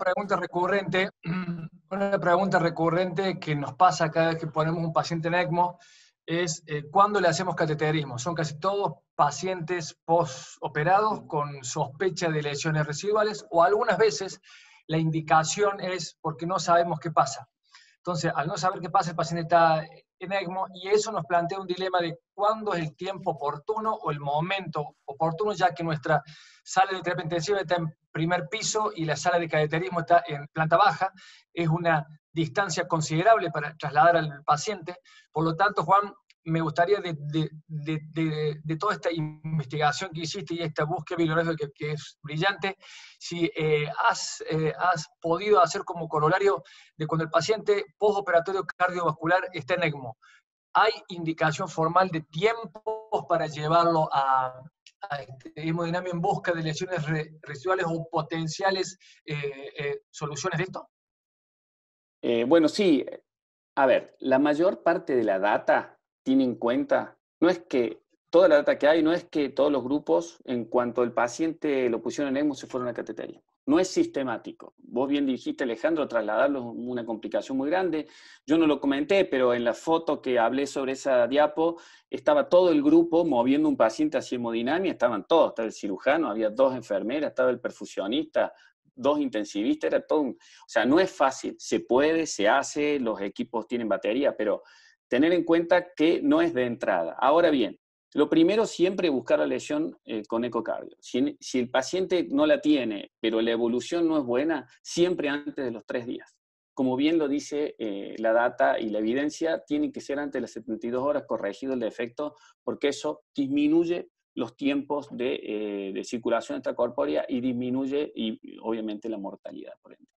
pregunta recurrente que nos pasa cada vez que ponemos un paciente en ECMO es ¿cuándo le hacemos cateterismo? Son casi todos pacientes postoperados con sospecha de lesiones residuales, o algunas veces la indicación es porque no sabemos qué pasa. Entonces, al no saber qué pasa, el paciente está en ECMO, y eso nos plantea un dilema de cuándo es el tiempo oportuno o el momento oportuno, ya que nuestra sala de terapia intensiva está en primer piso y la sala de cateterismo está en planta baja. Es una distancia considerable para trasladar al paciente. Por lo tanto, Juan, me gustaría de toda esta investigación que hiciste y esta búsqueda bibliográfica que es brillante, si has podido hacer como corolario de cuando el paciente postoperatorio cardiovascular está en ECMO, ¿hay indicación formal de tiempos para llevarlo a hemodinamia en busca de lesiones residuales o potenciales soluciones de esto? Bueno, sí. A ver, la mayor parte de la data tiene en cuenta, no es que toda la data que hay, no es que todos los grupos, en cuanto el paciente lo pusieron en ECMO, se fueron a cateterismo. No es sistemático. Vos bien dijiste, Alejandro, trasladarlo es una complicación muy grande. Yo no lo comenté, pero en la foto que hablé sobre esa diapo, estaba todo el grupo moviendo un paciente hacia hemodinamia, estaban todos, estaba el cirujano, había 2 enfermeras, estaba el perfusionista, 2 intensivistas, era todo o sea, no es fácil, se puede, se hace, los equipos tienen batería, pero tener en cuenta que no es de entrada. Ahora bien, lo primero siempre buscar la lesión con ecocardio. Si el paciente no la tiene, pero la evolución no es buena, siempre antes de los 3 días. Como bien lo dice la data y la evidencia, tiene que ser antes de las 72 horas corregido el defecto, porque eso disminuye los tiempos de circulación extracorpórea y disminuye, y obviamente, la mortalidad, por ende.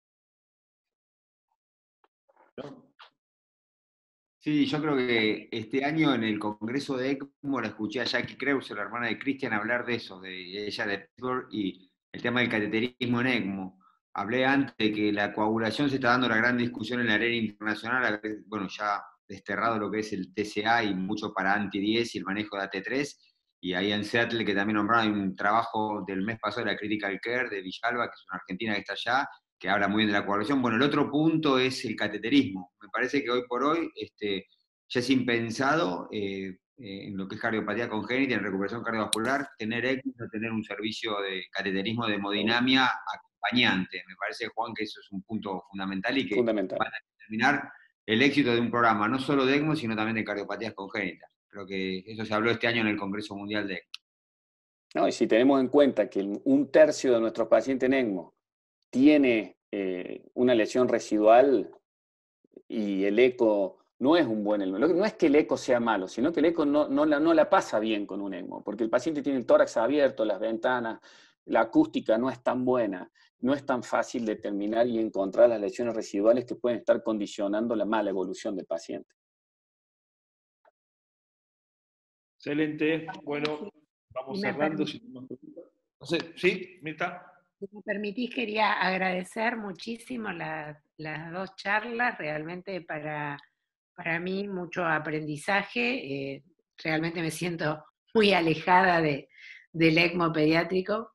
Sí, yo creo que este año en el Congreso de ECMO la escuché a Jackie Kreuser, la hermana de Christian, hablar de eso, de ella de Pittsburgh, y el tema del cateterismo en ECMO. Hablé antes de que la coagulación se está dando la gran discusión en la arena internacional, bueno, ya desterrado lo que es el TCA y mucho para anti-10 y el manejo de AT3, y ahí en Seattle, que también nombraron, hay un trabajo del mes pasado de la Critical Care de Villalba, que es una argentina que está allá, que habla muy bien de la coagulación. Bueno, el otro punto es el cateterismo. Me parece que hoy por hoy ya es impensado en lo que es cardiopatía congénita, en recuperación cardiovascular, tener ECMO, tener un servicio de cateterismo de hemodinamia acompañante. Me parece, Juan, que eso es un punto fundamental y que Fundamental. va a determinar el éxito de un programa, no solo de ECMO, sino también de cardiopatías congénitas. Creo que eso se habló este año en el Congreso Mundial de ECMO. No, y si tenemos en cuenta que 1/3 de nuestros pacientes en ECMO tiene una lesión residual y el eco no es un buen ECMO. No es que el eco sea malo, sino que el eco no la pasa bien con un ECMO, porque el paciente tiene el tórax abierto, las ventanas, la acústica no es tan buena, no es tan fácil determinar y encontrar las lesiones residuales que pueden estar condicionando la mala evolución del paciente. Excelente. Bueno, vamos cerrando. No sé, ¿sí, Mirta? Si me permitís, quería agradecer muchísimo las 2 charlas, realmente para mí mucho aprendizaje, realmente me siento muy alejada del ECMO pediátrico,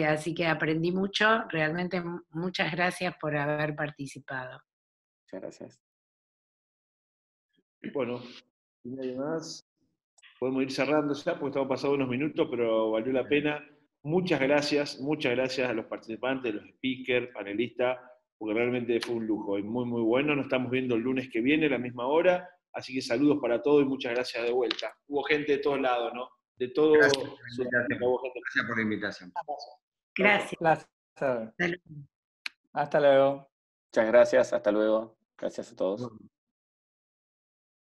así que aprendí mucho, realmente muchas gracias por haber participado. Muchas gracias. Bueno, si no hay más, podemos ir cerrando ya porque estamos pasando unos minutos, pero valió la pena. Muchas gracias a los participantes, los speakers, panelistas, porque realmente fue un lujo y muy, muy bueno. Nos estamos viendo el lunes que viene a la misma hora, así que saludos para todos y muchas gracias de vuelta. Hubo gente de todos lados, ¿no? De todo Sudamérica hubo gente. Gracias por la invitación. Gracias. Placer. Hasta luego. Muchas gracias, hasta luego. Gracias a todos.